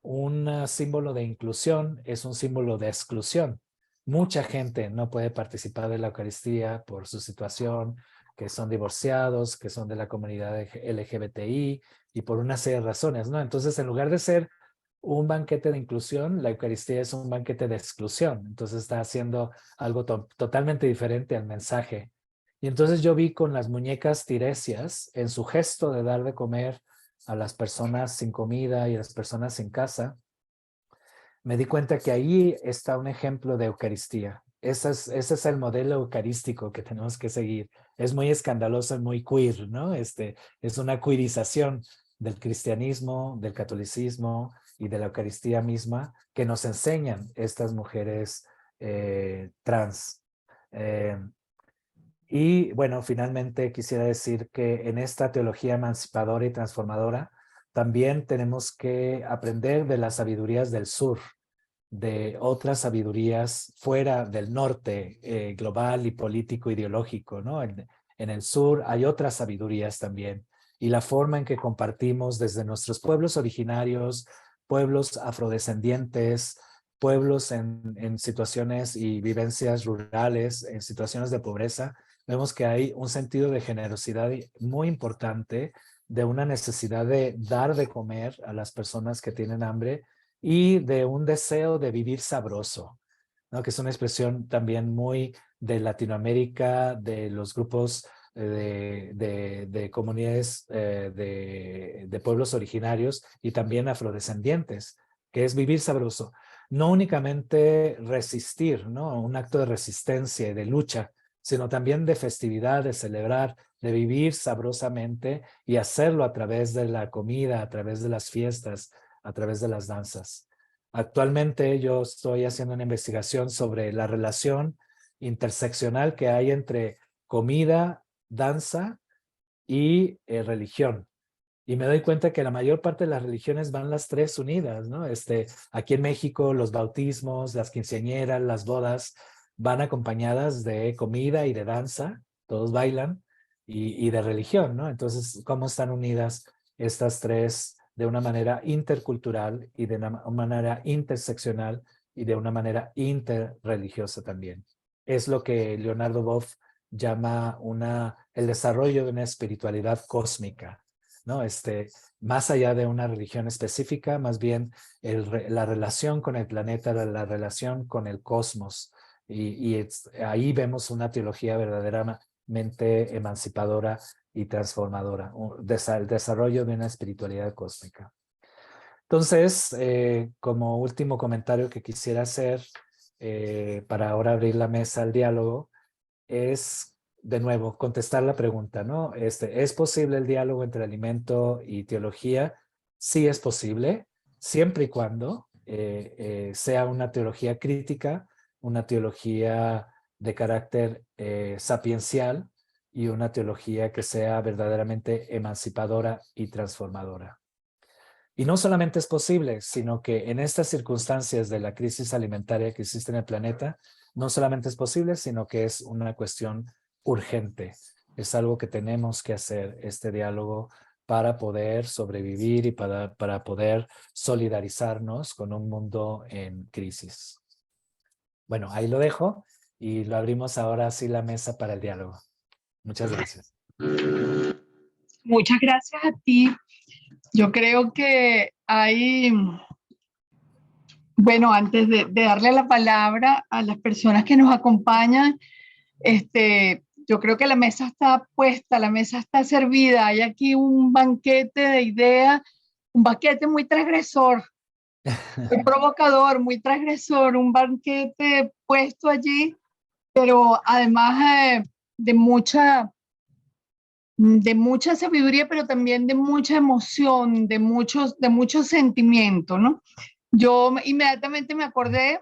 un símbolo de inclusión, es un símbolo de exclusión. Mucha gente no puede participar de la Eucaristía por su situación, que son divorciados, que son de la comunidad LGBTI y por una serie de razones, ¿no? Entonces, en lugar de ser un banquete de inclusión, la Eucaristía es un banquete de exclusión. Entonces está haciendo algo totalmente diferente al mensaje. Y entonces yo vi con las muñecas tiresias, en su gesto de dar de comer a las personas sin comida y a las personas sin casa, me di cuenta que ahí está un ejemplo de Eucaristía. Ese es el modelo eucarístico que tenemos que seguir. Es muy escandaloso y muy queer, ¿no? Es una queerización del cristianismo, del catolicismo y de la Eucaristía misma que nos enseñan estas mujeres trans. Eh, y bueno, finalmente quisiera decir que en esta teología emancipadora y transformadora también tenemos que aprender de las sabidurías del sur, de otras sabidurías fuera del norte global y político ideológico, ¿no? En el sur hay otras sabidurías también, y la forma en que compartimos desde nuestros pueblos originarios, pueblos afrodescendientes, pueblos en situaciones y vivencias rurales, en situaciones de pobreza, vemos que hay un sentido de generosidad muy importante, de una necesidad de dar de comer a las personas que tienen hambre y de un deseo de vivir sabroso, ¿no? Que es una expresión también muy de Latinoamérica, de los grupos de comunidades de pueblos originarios y también afrodescendientes, que es vivir sabroso. No únicamente resistir, ¿no? Un acto de resistencia y de lucha, sino también de festividad, de celebrar, de vivir sabrosamente y hacerlo a través de la comida, a través de las fiestas, a través de las danzas. Actualmente yo estoy haciendo una investigación sobre la relación interseccional que hay entre comida, danza y religión. Y me doy cuenta que la mayor parte de las religiones van las tres unidas, ¿no? Aquí en México los bautismos, las quinceañeras, las bodas van acompañadas de comida y de danza, todos bailan, y de religión, ¿no? Entonces, ¿cómo están unidas estas tres de una manera intercultural y de una manera interseccional y de una manera interreligiosa también? Es lo que Leonardo Boff llama el desarrollo de una espiritualidad cósmica, ¿no? Más allá de una religión específica, más bien la relación con el planeta, la relación con el cosmos. Y ahí vemos una teología verdaderamente emancipadora y transformadora, el desarrollo de una espiritualidad cósmica. Entonces, como último comentario que quisiera hacer para ahora abrir la mesa al diálogo, es de nuevo, contestar la pregunta, ¿no? ¿Es posible el diálogo entre alimento y teología? Sí es posible, siempre y cuando sea una teología crítica, una teología de carácter sapiencial y una teología que sea verdaderamente emancipadora y transformadora. Y no solamente es posible, sino que en estas circunstancias de la crisis alimentaria que existe en el planeta, no solamente es posible, sino que es una cuestión urgente. Es algo que tenemos que hacer, este diálogo, para poder sobrevivir y para poder solidarizarnos con un mundo en crisis. Bueno, ahí lo dejo y lo abrimos ahora sí la mesa para el diálogo. Muchas gracias. Muchas gracias a ti. Yo creo que hay, bueno, antes de darle la palabra a las personas que nos acompañan, yo creo que la mesa está puesta, la mesa está servida. Hay aquí un banquete de ideas, un banquete muy transgresor, muy provocador, muy transgresor, un banquete puesto allí, pero además de mucha sabiduría, pero también de mucha emoción, de muchos sentimientos, ¿no? Yo inmediatamente me acordé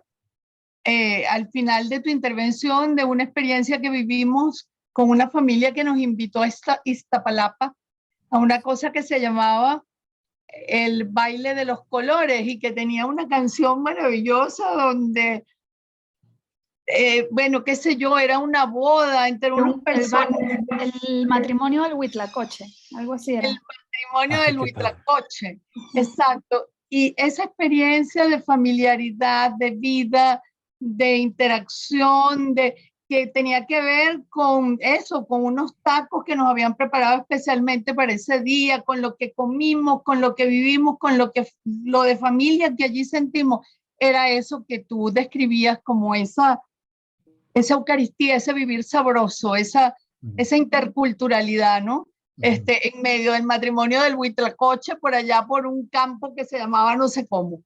al final de tu intervención de una experiencia que vivimos con una familia que nos invitó a Iztapalapa a una cosa que se llamaba el baile de los colores y que tenía una canción maravillosa donde, bueno, qué sé yo, era una boda entre unas personas. El matrimonio del Huitlacoche, algo así era. El matrimonio del Qué padre. Huitlacoche, exacto. Y esa experiencia de familiaridad, de vida, de interacción, que tenía que ver con eso, con unos tacos que nos habían preparado especialmente para ese día, con lo que comimos, con lo que vivimos, con lo de familia que allí sentimos. Era eso que tú describías como esa Eucaristía, ese vivir sabroso, esa interculturalidad, ¿no? En medio del matrimonio del Huitlacoche, por allá por un campo que se llamaba no sé cómo.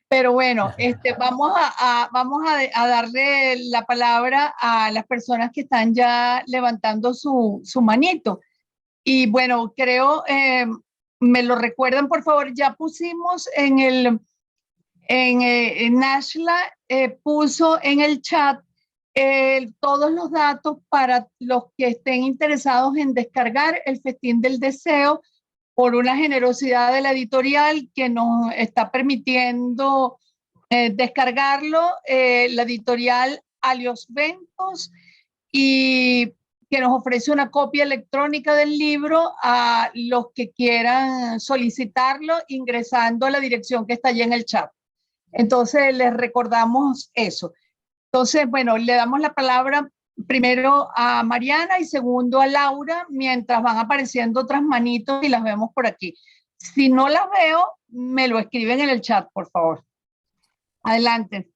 Pero bueno, vamos a darle la palabra a las personas que están ya levantando su manito. Y bueno, creo, me lo recuerdan, por favor, ya pusimos en Nashla, puso en el chat todos los datos para los que estén interesados en descargar el Festín del Deseo por una generosidad de la editorial que nos está permitiendo descargarlo, la editorial Alios Ventos, y que nos ofrece una copia electrónica del libro a los que quieran solicitarlo ingresando a la dirección que está allí en el chat. Entonces les recordamos eso. Entonces, bueno, le damos la palabra primero a Mariana y segundo a Laura, mientras van apareciendo otras manitos y las vemos por aquí. Si no las veo, me lo escriben en el chat, por favor. Adelante.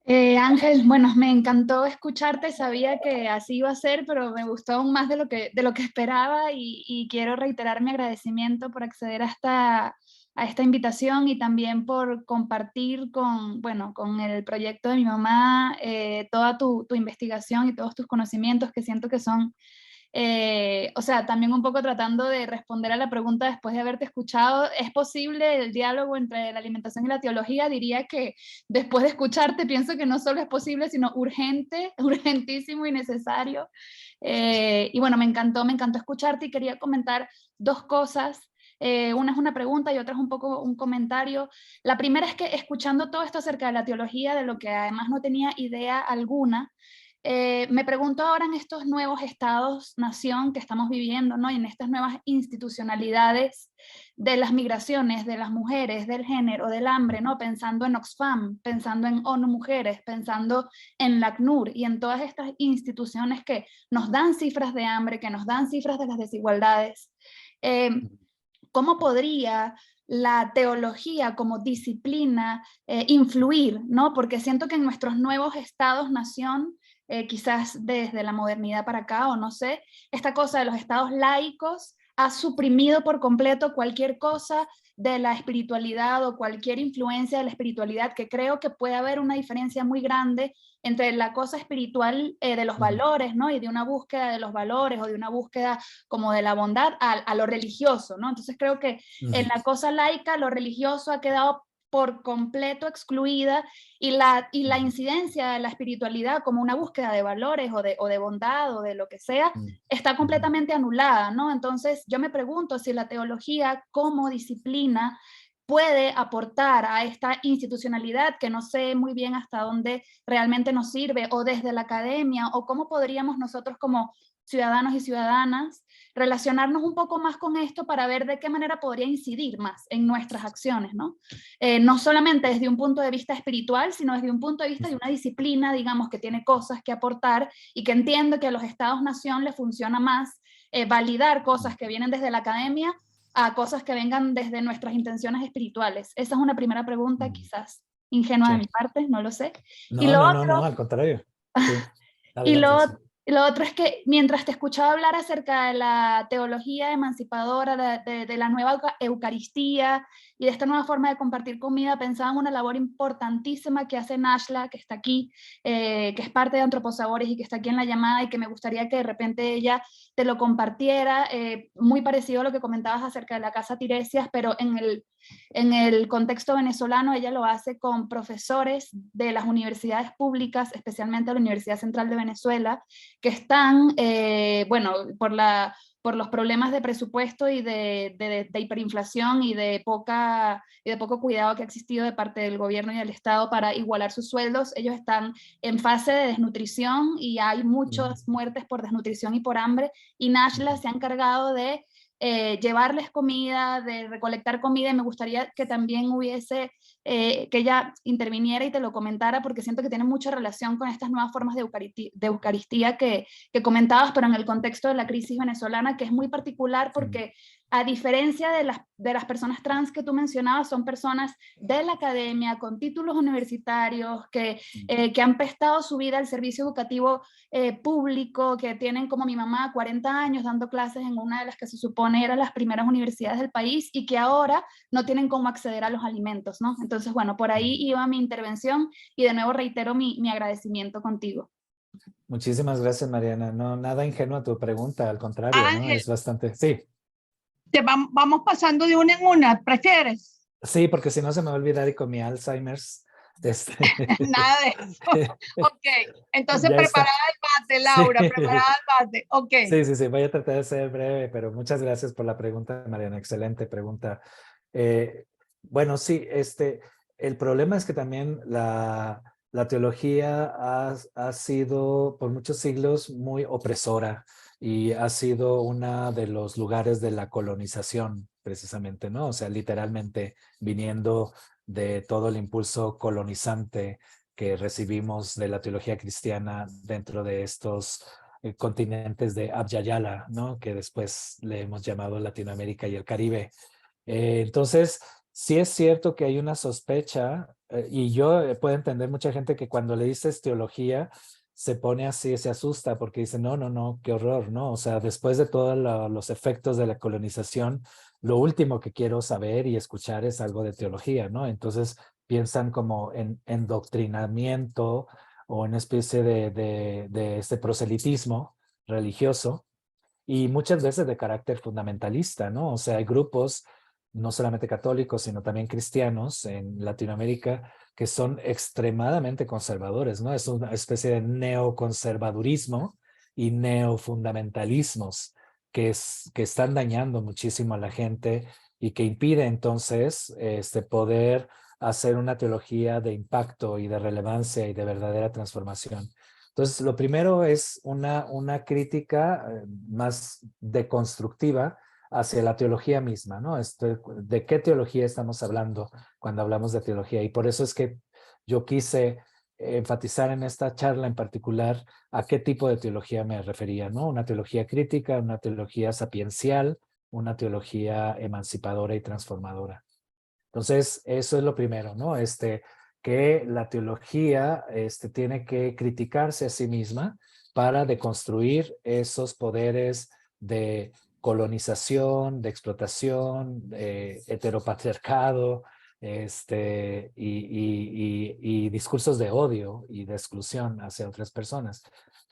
Ángel, bueno, me encantó escucharte, sabía que así iba a ser, pero me gustó aún más de lo que esperaba y quiero reiterar mi agradecimiento por acceder a esta invitación y también por compartir con el proyecto de mi mamá toda tu investigación y todos tus conocimientos que siento que son, o sea, también un poco tratando de responder a la pregunta después de haberte escuchado, ¿es posible el diálogo entre la alimentación y la teología? Diría que después de escucharte pienso que no solo es posible, sino urgente, urgentísimo y necesario. Y bueno, me encantó escucharte y quería comentar dos cosas. Una es una pregunta y otra es un poco un comentario. La primera es que escuchando todo esto acerca de la teología, de lo que además no tenía idea alguna, me pregunto ahora en estos nuevos estados-nación que estamos viviendo, ¿no? Y en estas nuevas institucionalidades de las migraciones, de las mujeres, del género, del hambre, ¿no? Pensando en Oxfam, pensando en ONU Mujeres, pensando en la ACNUR y en todas estas instituciones que nos dan cifras de hambre, que nos dan cifras de las desigualdades. ¿Cómo podría la teología como disciplina influir, ¿no? Porque siento que en nuestros nuevos estados-nación, quizás desde la modernidad para acá, o no sé, esta cosa de los estados laicos ha suprimido por completo cualquier cosa de la espiritualidad o cualquier influencia de la espiritualidad, que creo que puede haber una diferencia muy grande entre la cosa espiritual de los valores, ¿no? Y de una búsqueda de los valores o de una búsqueda como de la bondad a lo religioso, ¿no? Entonces creo que en la cosa laica lo religioso ha quedado por completo excluida y la incidencia de la espiritualidad como una búsqueda de valores o de bondad o de lo que sea está completamente anulada, ¿no? Entonces yo me pregunto si la teología como disciplina puede aportar a esta institucionalidad que no sé muy bien hasta dónde realmente nos sirve, o desde la academia, o cómo podríamos nosotros como ciudadanos y ciudadanas relacionarnos un poco más con esto para ver de qué manera podría incidir más en nuestras acciones, ¿no? No solamente desde un punto de vista espiritual, sino desde un punto de vista de una disciplina, digamos, que tiene cosas que aportar y que entiendo que a los estados-nación les funciona más validar cosas que vienen desde la academia a cosas que vengan desde nuestras intenciones espirituales. Esa es una primera pregunta, quizás ingenua de mi parte, no lo sé. Y No, lo no, no, no, otro, al contrario. Sí, y adelante. Sí. lo otro es que mientras te escuchaba hablar acerca de la teología emancipadora, de la nueva Eucaristía y de esta nueva forma de compartir comida, pensaba en una labor importantísima que hace Nashla, que está aquí, que es parte de Antroposabores y que está aquí en la llamada, y que me gustaría que de repente ella te lo compartiera, muy parecido a lo que comentabas acerca de la Casa Tiresias, pero en el contexto venezolano. Ella lo hace con profesores de las universidades públicas, especialmente la Universidad Central de Venezuela, que están, bueno, por los problemas de presupuesto y de hiperinflación y de poco cuidado que ha existido de parte del gobierno y del Estado para igualar sus sueldos. Ellos están en fase de desnutrición y hay muchas muertes por desnutrición y por hambre, y Nashla se ha encargado de llevarles comida, de recolectar comida, y me gustaría que también hubiese, que ella interviniera y te lo comentara, porque siento que tiene mucha relación con estas nuevas formas de Eucaristía que comentabas, pero en el contexto de la crisis venezolana, que es muy particular porque a diferencia de las personas trans que tú mencionabas, son personas de la academia, con títulos universitarios, que han prestado su vida al servicio educativo público, que tienen, como mi mamá, 40 años dando clases en una de las que se supone eran las primeras universidades del país, y que ahora no tienen cómo acceder a los alimentos, ¿no? Entonces, bueno, por ahí iba mi intervención, y de nuevo reitero mi agradecimiento contigo. Muchísimas gracias, Mariana. No, nada ingenuo a tu pregunta, al contrario, ¿no? Ángel, Es bastante, sí. vamos pasando de una en una, ¿prefieres? Sí, porque si no se me va a olvidar y con mi Alzheimer's, Nada de eso. Ok, entonces ya está. preparada el bate, Sí. Laura, preparada el bate. Ok. Sí, sí, sí, voy a tratar de ser breve, pero muchas gracias por la pregunta, Mariana. Excelente pregunta. Eh, bueno, sí, el problema es que también la teología ha sido por muchos siglos muy opresora y ha sido uno de los lugares de la colonización, precisamente, ¿no? O sea, literalmente viniendo de todo el impulso colonizante que recibimos de la teología cristiana dentro de estos continentes de Abya-Yala, ¿no? Que después le hemos llamado Latinoamérica y el Caribe. Entonces, sí es cierto que hay una sospecha, y yo puedo entender mucha gente que cuando le dices teología se pone así, se asusta porque dice, no, no, no, qué horror, ¿no? O sea, después de todos los efectos de la colonización, lo último que quiero saber y escuchar es algo de teología, ¿no? Entonces piensan como en endoctrinamiento o en una especie de este proselitismo religioso, y muchas veces de carácter fundamentalista, ¿no? O sea, hay grupos, no solamente católicos, sino también cristianos en Latinoamérica que son extremadamente conservadores, ¿no? Es una especie de neoconservadurismo y neofundamentalismos que están dañando muchísimo a la gente y que impide entonces poder hacer una teología de impacto y de relevancia y de verdadera transformación. Entonces, lo primero es una crítica más deconstructiva hacia la teología misma, ¿no? ¿De qué teología estamos hablando cuando hablamos de teología? Y por eso es que yo quise enfatizar en esta charla en particular a qué tipo de teología me refería, ¿no? Una teología crítica, una teología sapiencial, una teología emancipadora y transformadora. Entonces, eso es lo primero, ¿no? Que la teología tiene que criticarse a sí misma para deconstruir esos poderes de colonización, de explotación, heteropatriarcado, y discursos de odio y de exclusión hacia otras personas.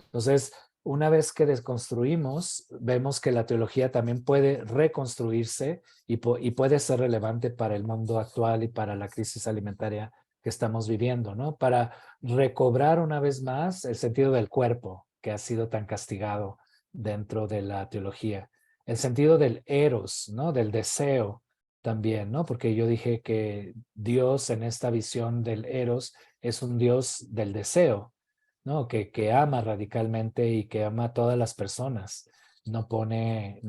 Entonces, una vez que desconstruimos, vemos que la teología también puede reconstruirse y puede ser relevante para el mundo actual y para la crisis alimentaria que estamos viviendo, ¿no? Para recobrar una vez más el sentido del cuerpo que ha sido tan castigado dentro de la teología. El sentido del eros, ¿no? Del deseo también, ¿no? Porque yo dije que Dios en esta visión del eros es un Dios del deseo, ¿no? Que ama radicalmente y que ama a todas las personas, no pone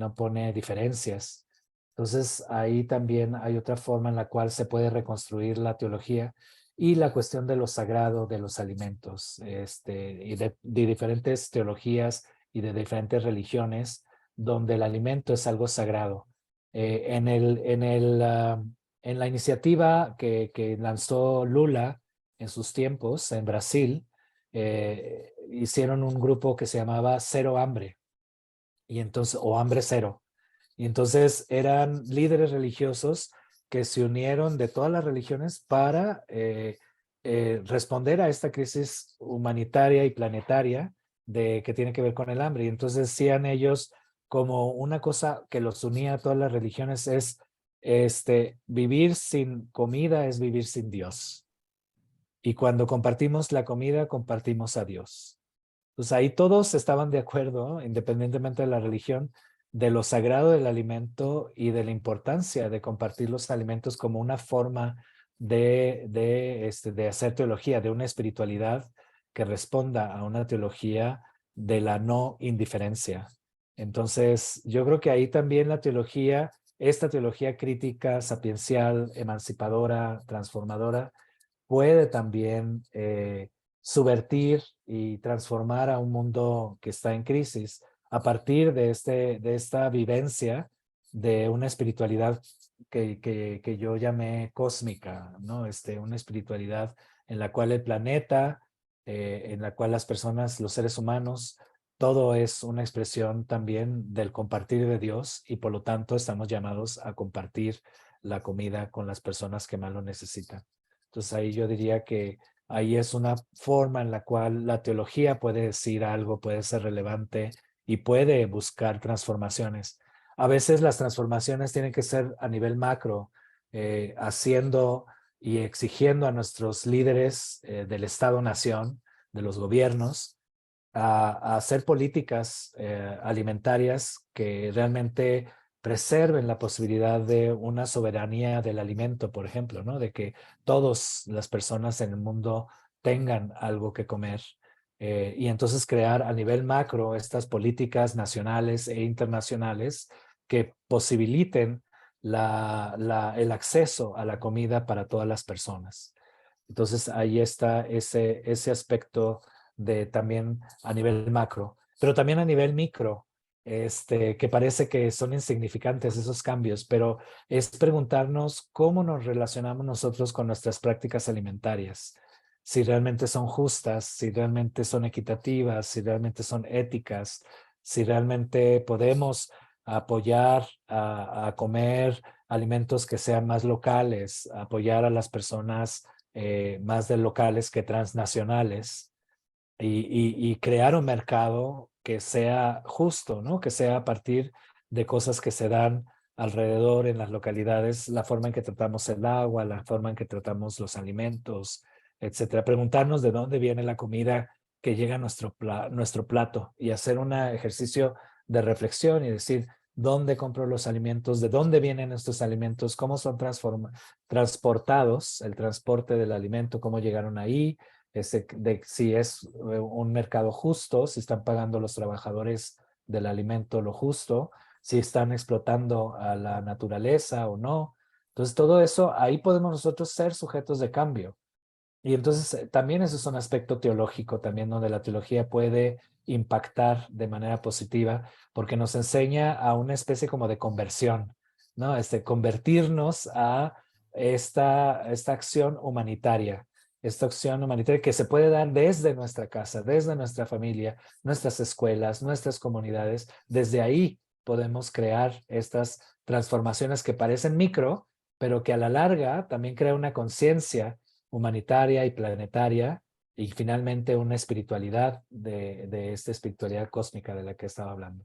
diferencias. Entonces, ahí también hay otra forma en la cual se puede reconstruir la teología y la cuestión de lo sagrado de los alimentos, y de diferentes teologías y de diferentes religiones, donde el alimento es algo sagrado. En la iniciativa que lanzó Lula en sus tiempos en Brasil, hicieron un grupo que se llamaba Cero Hambre, y entonces, o Hambre Cero. Y entonces eran líderes religiosos que se unieron de todas las religiones para responder a esta crisis humanitaria y planetaria que tiene que ver con el hambre. Y entonces decían ellos, como una cosa que los unía a todas las religiones es, vivir sin comida es vivir sin Dios. Y cuando compartimos la comida, compartimos a Dios. Pues ahí todos estaban de acuerdo, independientemente de la religión, de lo sagrado del alimento y de la importancia de compartir los alimentos como una forma de hacer teología, de una espiritualidad que responda a una teología de la no indiferencia. Entonces, yo creo que ahí también la teología, esta teología crítica, sapiencial, emancipadora, transformadora, puede también subvertir y transformar a un mundo que está en crisis a partir de esta vivencia de una espiritualidad que yo llamé cósmica, ¿no? Una espiritualidad en la cual el planeta, en la cual las personas, los seres humanos, todo es una expresión también del compartir de Dios, y por lo tanto estamos llamados a compartir la comida con las personas que más lo necesitan. Entonces ahí yo diría que ahí es una forma en la cual la teología puede decir algo, puede ser relevante y puede buscar transformaciones. A veces las transformaciones tienen que ser a nivel macro, haciendo y exigiendo a nuestros líderes del Estado-Nación, de los gobiernos, a hacer políticas alimentarias que realmente preserven la posibilidad de una soberanía del alimento, por ejemplo, ¿no? De que todas las personas en el mundo tengan algo que comer. Y entonces crear a nivel macro estas políticas nacionales e internacionales que posibiliten el acceso a la comida para todas las personas. Entonces ahí está ese aspecto de también a nivel macro, pero también a nivel micro, que parece que son insignificantes esos cambios, pero es preguntarnos cómo nos relacionamos nosotros con nuestras prácticas alimentarias, si realmente son justas, si realmente son equitativas, si realmente son éticas, si realmente podemos apoyar a comer alimentos que sean más locales, apoyar a las personas más de locales que transnacionales, y crear un mercado que sea justo, ¿no? Que sea a partir de cosas que se dan alrededor en las localidades, la forma en que tratamos el agua, la forma en que tratamos los alimentos, etcétera. Preguntarnos de dónde viene la comida que llega a nuestro plato, y hacer un ejercicio de reflexión y decir, ¿dónde compro los alimentos? ¿De dónde vienen estos alimentos? ¿Cómo son transportados? El transporte del alimento, ¿cómo llegaron ahí? De si es un mercado justo, si están pagando los trabajadores del alimento lo justo, si están explotando a la naturaleza o no. Entonces, todo eso, ahí podemos nosotros ser sujetos de cambio. Y entonces también eso es un aspecto teológico también, donde la teología puede impactar de manera positiva, porque nos enseña a una especie como de conversión, ¿no? Convertirnos a esta acción humanitaria. Esta acción humanitaria que se puede dar desde nuestra casa, desde nuestra familia, nuestras escuelas, nuestras comunidades. Desde ahí podemos crear estas transformaciones que parecen micro, pero que a la larga también crea una conciencia humanitaria y planetaria y finalmente una espiritualidad de esta espiritualidad cósmica de la que estaba hablando.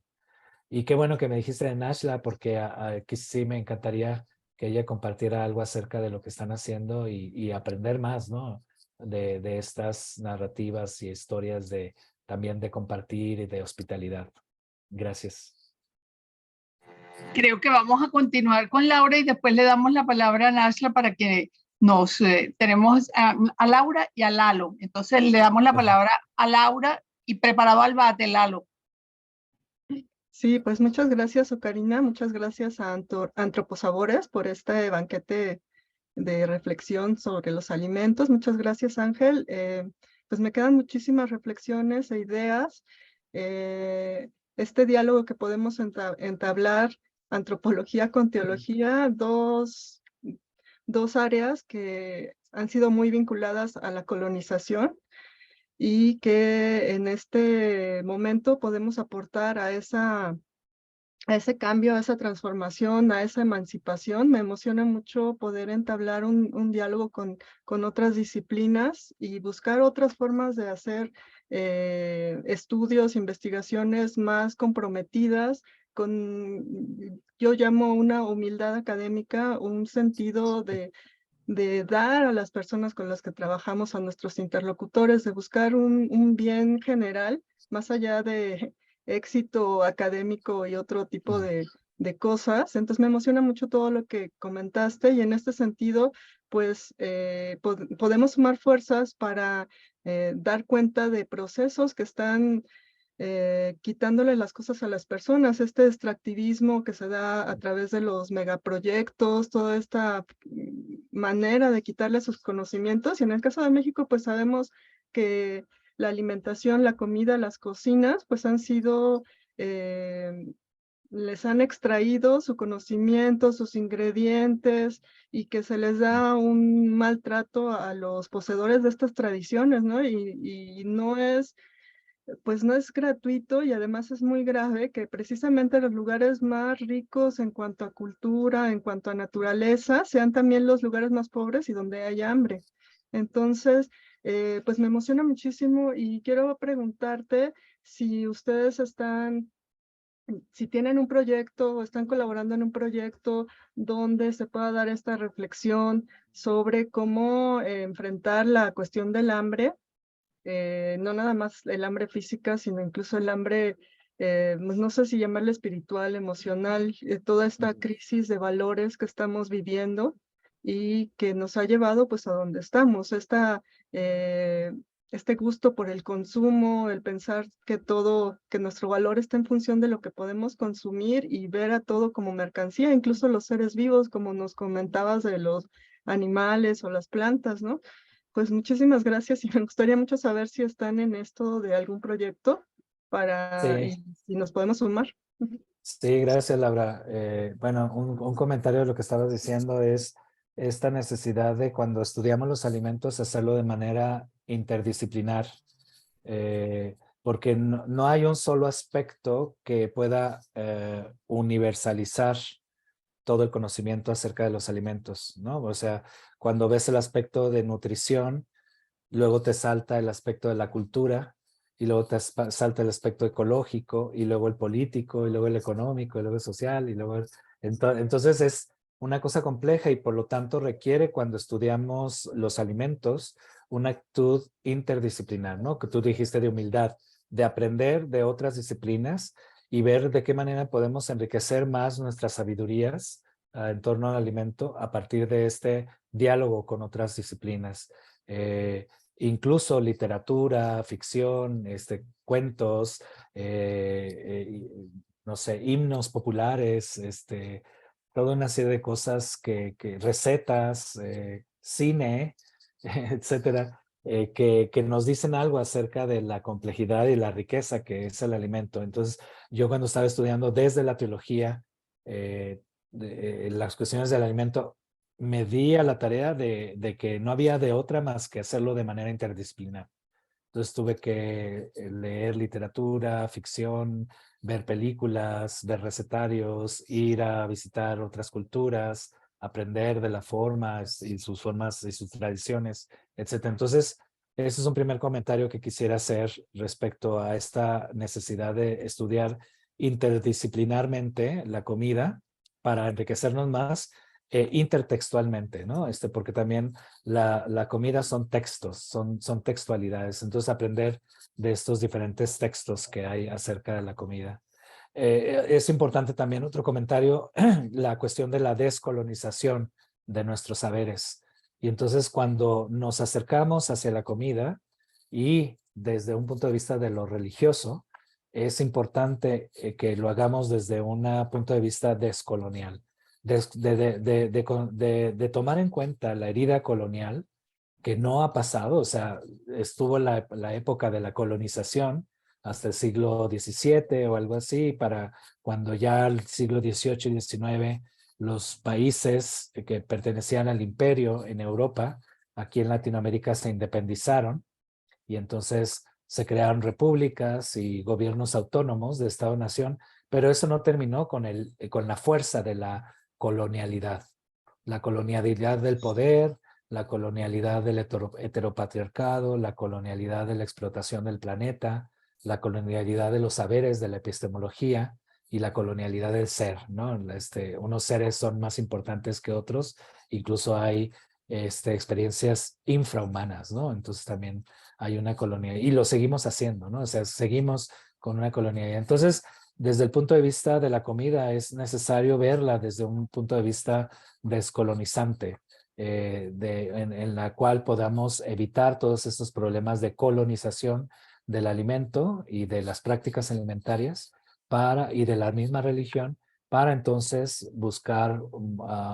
Y qué bueno que me dijiste de Nashla, porque aquí sí me encantaría que ella compartiera algo acerca de lo que están haciendo y aprender más, ¿no? De estas narrativas y historias también de compartir y de hospitalidad. Gracias. Creo que vamos a continuar con Laura y después le damos la palabra a Nashla para que tenemos a Laura y a Lalo. Entonces le damos la palabra a Laura y preparado al bate, Lalo. Sí, pues muchas gracias, Ocarina, muchas gracias a Antroposabores por este banquete de reflexión sobre los alimentos. Muchas gracias, Ángel. Pues me quedan muchísimas reflexiones e ideas. Este diálogo que podemos entablar, antropología con teología, dos áreas que han sido muy vinculadas a la colonización y que en este momento podemos aportar a ese cambio, a esa transformación, a esa emancipación. Me emociona mucho poder entablar un diálogo con otras disciplinas y buscar otras formas de hacer estudios, investigaciones más comprometidas, yo llamo una humildad académica, un sentido de dar a las personas con las que trabajamos, a nuestros interlocutores, de buscar un bien general, más allá de éxito académico y otro tipo de cosas. Entonces me emociona mucho todo lo que comentaste y en este sentido, pues podemos sumar fuerzas para dar cuenta de procesos que están quitándole las cosas a las personas, este extractivismo que se da a través de los megaproyectos, toda esta manera de quitarle sus conocimientos. Y en el caso de México, pues sabemos que la alimentación, la comida, las cocinas, pues han sido, les han extraído su conocimiento, sus ingredientes, y que se les da un maltrato a los poseedores de estas tradiciones, ¿no? Y no es, pues no es gratuito, y además es muy grave que precisamente los lugares más ricos en cuanto a cultura, en cuanto a naturaleza, sean también los lugares más pobres y donde hay hambre. Entonces, pues me emociona muchísimo y quiero preguntarte si ustedes si tienen un proyecto o están colaborando en un proyecto donde se pueda dar esta reflexión sobre cómo enfrentar la cuestión del hambre. No nada más el hambre física, sino incluso el hambre, pues no sé si llamarle espiritual, emocional, toda esta crisis de valores que estamos viviendo y que nos ha llevado pues a donde estamos, este gusto por el consumo, el pensar que nuestro valor está en función de lo que podemos consumir y ver a todo como mercancía, incluso los seres vivos, como nos comentabas de los animales o las plantas, ¿no? Pues muchísimas gracias y me gustaría mucho saber si están en esto de algún proyecto y Sí, si nos podemos sumar. sí, gracias, Laura. Bueno, un comentario de lo que estabas diciendo es esta necesidad de cuando estudiamos los alimentos hacerlo de manera interdisciplinar, porque no hay un solo aspecto que pueda universalizar todo el conocimiento acerca de los alimentos, ¿no? O sea, cuando ves el aspecto de nutrición, luego te salta el aspecto de la cultura, y luego te salta el aspecto ecológico, y luego el político, y luego el económico, y luego el social, y luego entonces es una cosa compleja y por lo tanto requiere cuando estudiamos los alimentos una actitud interdisciplinar, ¿no? Que tú dijiste de humildad, de aprender de otras disciplinas y ver de qué manera podemos enriquecer más nuestras sabidurías en torno al alimento a partir de este diálogo con otras disciplinas. Incluso literatura, ficción, cuentos, no sé, himnos populares, toda una serie de cosas recetas, cine, etcétera, que nos dicen algo acerca de la complejidad y la riqueza que es el alimento. Entonces, yo cuando estaba estudiando desde la teología, las cuestiones del alimento, me di a la tarea de que no había de otra más que hacerlo de manera interdisciplinar. Entonces tuve que leer literatura, ficción, ver películas, ver recetarios, ir a visitar otras culturas, aprender de las formas y sus tradiciones, etcétera. Entonces, ese es un primer comentario que quisiera hacer respecto a esta necesidad de estudiar interdisciplinarmente la comida para enriquecernos más intertextualmente, ¿no? Porque también la comida son textos, son textualidades. Entonces, aprender de estos diferentes textos que hay acerca de la comida. Es importante también otro comentario, la cuestión de la descolonización de nuestros saberes. Y entonces cuando nos acercamos hacia la comida y desde un punto de vista de lo religioso, es importante que lo hagamos desde un punto de vista descolonial, de tomar en cuenta la herida colonial que no ha pasado, o sea, estuvo la época de la colonización hasta el siglo XVII o algo así, para cuando ya el siglo XVIII y XIX los países que pertenecían al imperio en Europa, aquí en Latinoamérica se independizaron y entonces se crearon repúblicas y gobiernos autónomos de Estado-nación, pero eso no terminó con la fuerza de la colonialidad del poder, la colonialidad del heteropatriarcado, la colonialidad de la explotación del planeta, la colonialidad de los saberes de la epistemología y la colonialidad del ser, ¿no? Unos seres son más importantes que otros, incluso hay experiencias infrahumanas, ¿no? Entonces también hay una colonialidad, y lo seguimos haciendo, ¿no? O sea, seguimos con una colonialidad. Entonces, desde el punto de vista de la comida, es necesario verla desde un punto de vista descolonizante, en la cual podamos evitar todos estos problemas de colonización del alimento y de las prácticas alimentarias y de la misma religión, para entonces buscar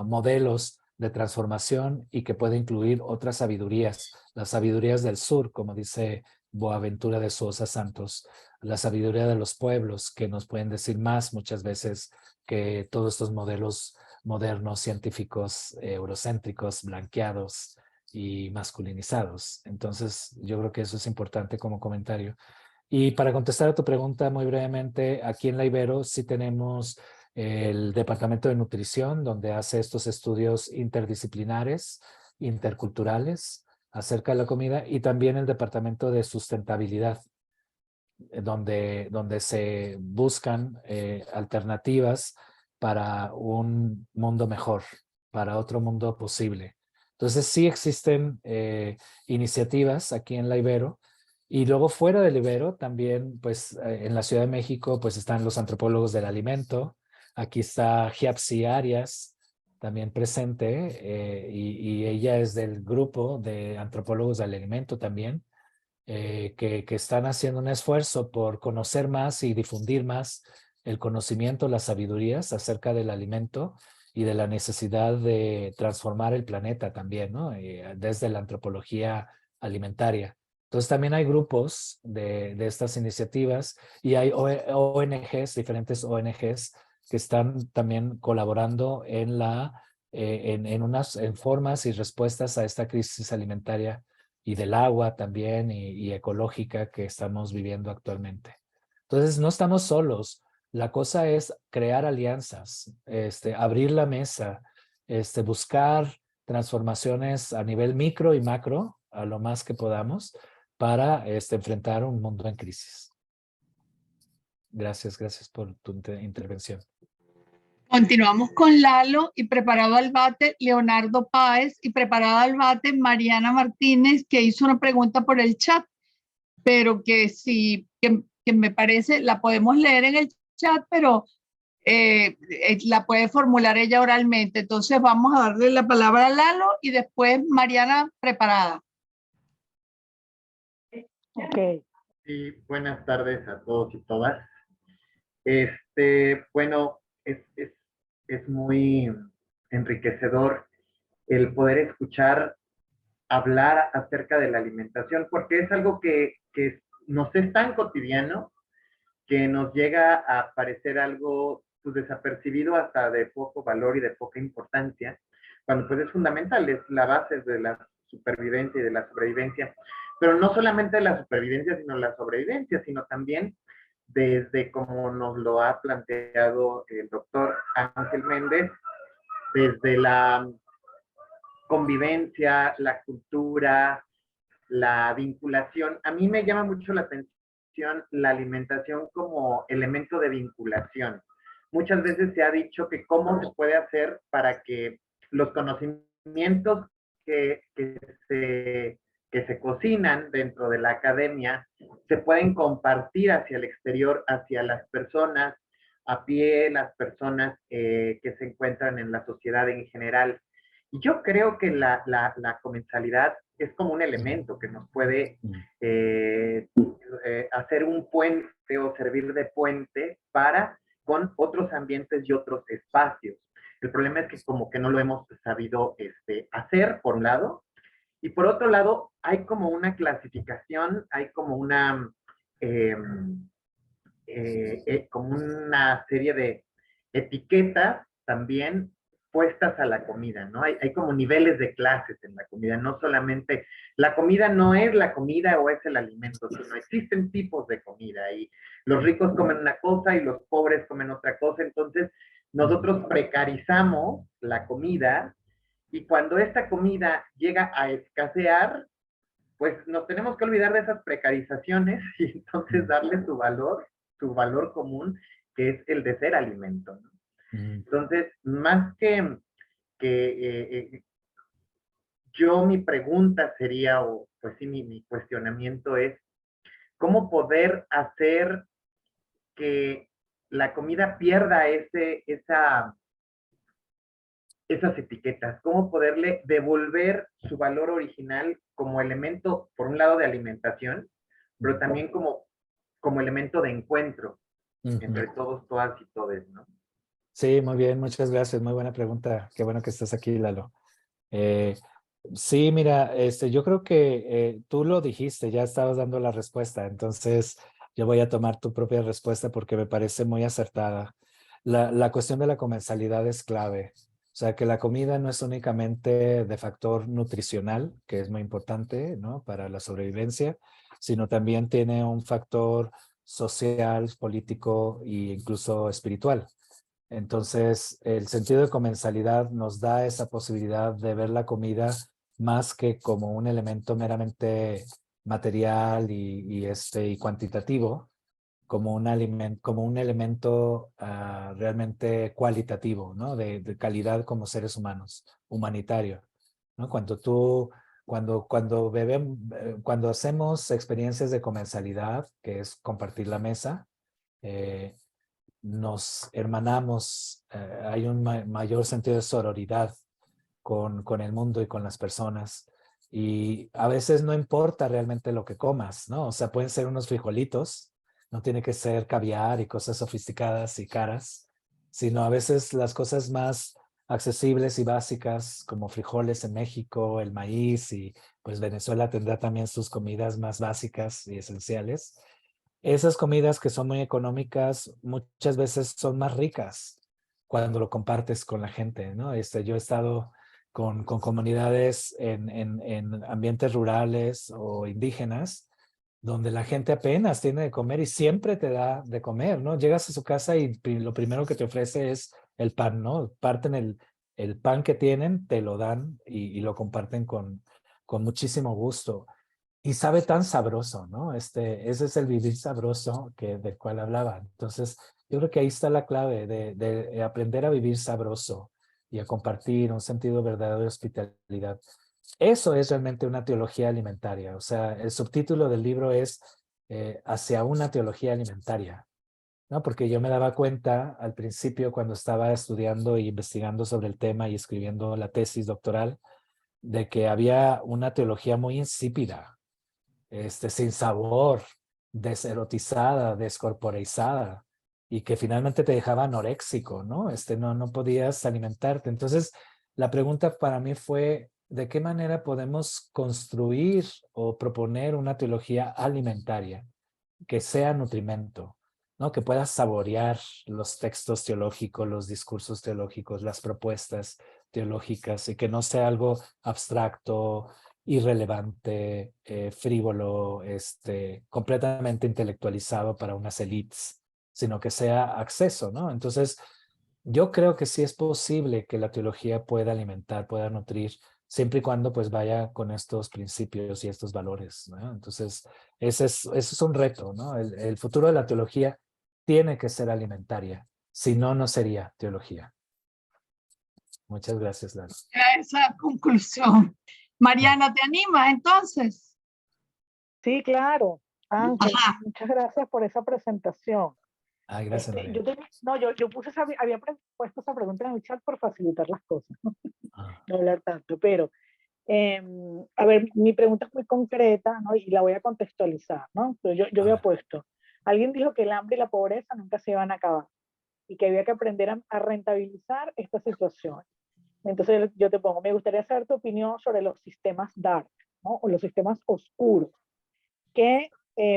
modelos de transformación y que pueda incluir otras sabidurías, las sabidurías del sur, como dice Boaventura de Sousa Santos, la sabiduría de los pueblos, que nos pueden decir más muchas veces que todos estos modelos modernos, científicos, eurocéntricos, blanqueados y masculinizados. Entonces, yo creo que eso es importante como comentario. Y para contestar a tu pregunta muy brevemente, aquí en la Ibero sí tenemos el Departamento de Nutrición, donde hace estos estudios interdisciplinares, interculturales, acerca de la comida, y también el Departamento de Sustentabilidad, donde se buscan alternativas para un mundo mejor, para otro mundo posible. Entonces sí existen iniciativas aquí en la Ibero, y luego fuera del Ibero también, pues en la Ciudad de México, pues están los antropólogos del alimento. Aquí está Giapsi Arias, también presente, y ella es del grupo de antropólogos del alimento también, que están haciendo un esfuerzo por conocer más y difundir más el conocimiento, las sabidurías acerca del alimento y de la necesidad de transformar el planeta también, ¿no? Desde la antropología alimentaria. Entonces también hay grupos de estas iniciativas y hay ONGs, diferentes ONGs que están también colaborando en formas y respuestas a esta crisis alimentaria y del agua también y ecológica que estamos viviendo actualmente. Entonces no estamos solos. La cosa es crear alianzas, abrir la mesa, buscar transformaciones a nivel micro y macro, a lo más que podamos, para enfrentar un mundo en crisis. Gracias por tu intervención. Continuamos con Lalo y preparado al bate Leonardo Páez y preparada al bate Mariana Martínez, que hizo una pregunta por el chat, pero que sí, que me parece, la podemos leer en el chat, pero la puede formular ella oralmente. Entonces vamos a darle la palabra a Lalo y después Mariana preparada. Ok. Sí, buenas tardes a todos y todas. Bueno, es muy enriquecedor el poder escuchar hablar acerca de la alimentación, porque es algo que nos es tan cotidiano que nos llega a parecer algo pues, desapercibido, hasta de poco valor y de poca importancia, cuando pues es fundamental, es la base de la supervivencia y de la sobrevivencia. pero no solamente la supervivencia, sino la sobrevivencia, sino también desde como nos lo ha planteado el doctor Ángel Méndez, desde la convivencia, la cultura, la vinculación. A mí me llama mucho la atención la alimentación como elemento de vinculación. Muchas veces se ha dicho que cómo se puede hacer para que los conocimientos que se cocinan dentro de la academia se pueden compartir hacia el exterior, hacia las personas a pie, las personas que se encuentran en la sociedad en general. Y yo creo que la comensalidad es como un elemento que nos puede hacer un puente o servir de puente para con otros ambientes y otros espacios. El problema es que como que no lo hemos sabido hacer, por un lado, y por otro lado, hay como una clasificación, hay como como una serie de etiquetas también puestas a la comida, ¿no? Hay como niveles de clases en la comida, no solamente, la comida no es la comida o es el alimento, sino existen tipos de comida y los ricos comen una cosa y los pobres comen otra cosa, entonces nosotros precarizamos la comida y cuando esta comida llega a escasear, pues nos tenemos que olvidar de esas precarizaciones y entonces darle su valor común, que es el de ser alimento, ¿no? Entonces, más que yo mi pregunta sería, o pues sí, mi cuestionamiento es, ¿cómo poder hacer que la comida pierda esas etiquetas? ¿Cómo poderle devolver su valor original como elemento, por un lado, de alimentación, pero también como elemento de encuentro entre todos, todas y todes, ¿no? Sí, muy bien, muchas gracias. Muy buena pregunta. Qué bueno que estás aquí, Lalo. Sí, mira, yo creo que tú lo dijiste, ya estabas dando la respuesta, entonces yo voy a tomar tu propia respuesta porque me parece muy acertada. La cuestión de la comensalidad es clave. O sea, que la comida no es únicamente de factor nutricional, que es muy importante, ¿no? Para la sobrevivencia, sino también tiene un factor social, político e incluso espiritual. Entonces, el sentido de comensalidad nos da esa posibilidad de ver la comida más que como un elemento meramente material y cuantitativo, como como un elemento realmente cualitativo, ¿no? De calidad como seres humanos, humanitario, ¿no? Cuando hacemos experiencias de comensalidad, que es compartir la mesa, nos hermanamos, hay un mayor sentido de sororidad con el mundo y con las personas. Y a veces no importa realmente lo que comas, ¿no? O sea, pueden ser unos frijolitos, no tiene que ser caviar y cosas sofisticadas y caras, sino a veces las cosas más accesibles y básicas, como frijoles en México, el maíz, y pues Venezuela tendrá también sus comidas más básicas y esenciales. Esas comidas que son muy económicas muchas veces son más ricas cuando lo compartes con la gente, ¿no? Yo he estado con comunidades en ambientes rurales o indígenas donde la gente apenas tiene de comer y siempre te da de comer, ¿no? Llegas a su casa y lo primero que te ofrece es el pan, ¿no? Parten el pan que tienen, te lo dan y lo comparten con muchísimo gusto. Y sabe tan sabroso, ¿no? Ese es el vivir sabroso del cual hablaba. Entonces, yo creo que ahí está la clave de aprender a vivir sabroso y a compartir un sentido verdadero de hospitalidad. Eso es realmente una teología alimentaria. O sea, el subtítulo del libro es Hacia una teología alimentaria, ¿no? Porque yo me daba cuenta al principio cuando estaba estudiando e investigando sobre el tema y escribiendo la tesis doctoral, de que había una teología muy insípida, sin sabor, deserotizada, descorporeizada, y que finalmente te dejaba anoréxico, ¿no? No podías alimentarte. Entonces, la pregunta para mí fue, ¿de qué manera podemos construir o proponer una teología alimentaria que sea nutrimento, ¿no? Que pueda saborear los textos teológicos, los discursos teológicos, las propuestas teológicas y que no sea algo abstracto irrelevante, frívolo, completamente intelectualizado para unas élites, sino que sea acceso, ¿no? Entonces, yo creo que sí es posible que la teología pueda alimentar, pueda nutrir, siempre y cuando pues vaya con estos principios y estos valores, ¿no? Entonces, ese es un reto, ¿no? El futuro de la teología tiene que ser alimentaria, si no, no sería teología. Muchas gracias, Lalo. A esa conclusión. Mariana, ¿te anima entonces? Sí, claro. Ángel, Ajá. muchas gracias por esa presentación. Ay, gracias, María. Yo puse había puesto esa pregunta en el chat por facilitar las cosas, Ah, no hablar tanto, pero a ver, mi pregunta es muy concreta, ¿no? Y la voy a contextualizar, ¿no? Entonces, yo a había ver. puesto, alguien dijo que el hambre y la pobreza nunca se iban a acabar y que había que aprender a rentabilizar esta situación. Entonces yo te pongo, me gustaría saber tu opinión sobre los sistemas dark, ¿no? O los sistemas oscuros, que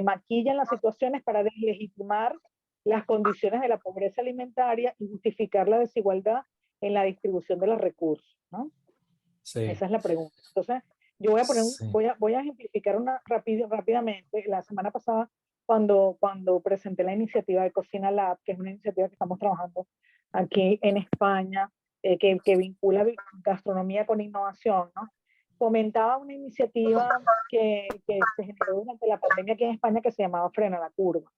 maquillan las situaciones para deslegitimar las condiciones de la pobreza alimentaria y justificar la desigualdad en la distribución de los recursos, ¿no? Sí, Esa es la pregunta. Entonces, yo voy a poner, sí. voy a ejemplificar rápidamente. La semana pasada, cuando presenté la iniciativa de Cocina Lab, que es una iniciativa que estamos trabajando aquí en España, que vincula gastronomía con innovación, ¿no? Fomentaba una iniciativa que se generó durante la pandemia aquí en España que se llamaba Frena la Curva,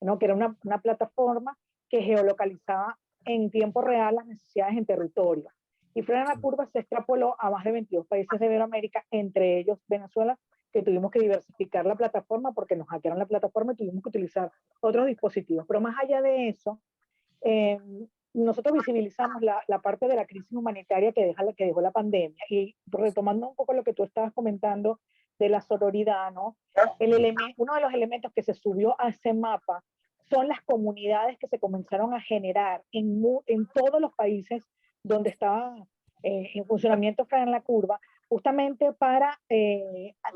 ¿no? Que era una plataforma que geolocalizaba en tiempo real las necesidades en territorio. Y Frena la Curva se extrapoló a más de 22 países de Iberoamérica, entre ellos Venezuela, que tuvimos que diversificar la plataforma porque nos hackearon la plataforma y tuvimos que utilizar otros dispositivos. Pero más allá de eso, eh, nosotros visibilizamos la parte de la crisis humanitaria que dejó la pandemia. Y retomando un poco lo que tú estabas comentando de la sororidad, ¿no? Uno de los elementos que se subió a ese mapa son las comunidades que se comenzaron a generar en todos los países donde estaba en funcionamiento Frena la Curva, justamente para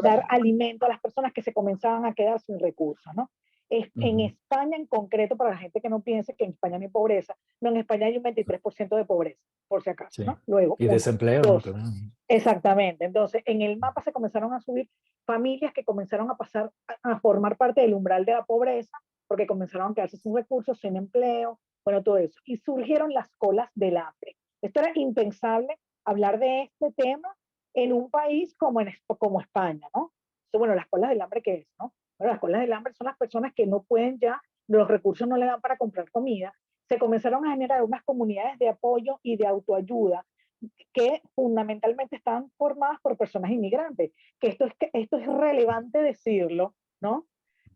dar alimento a las personas que se comenzaban a quedar sin recursos, ¿no? En España en concreto, para la gente que no piense que en España no hay pobreza, no, en España hay un 23% de pobreza, por si acaso, Sí. ¿no? Luego, Y desempleo, dos, ¿no? También. exactamente. Entonces, en el mapa se comenzaron a subir familias que comenzaron a pasar a formar parte del umbral de la pobreza, porque comenzaron a quedarse sin recursos, sin empleo, bueno, todo eso. Y surgieron las colas del hambre. Esto era impensable hablar de este tema en un país como España, ¿no? Entonces, bueno, las colas del hambre, ¿qué es, no? Bueno, las colas del hambre son las personas que no pueden ya, los recursos no le dan para comprar comida. Se comenzaron a generar unas comunidades de apoyo y de autoayuda que fundamentalmente están formadas por personas inmigrantes. Que esto es relevante decirlo, ¿no?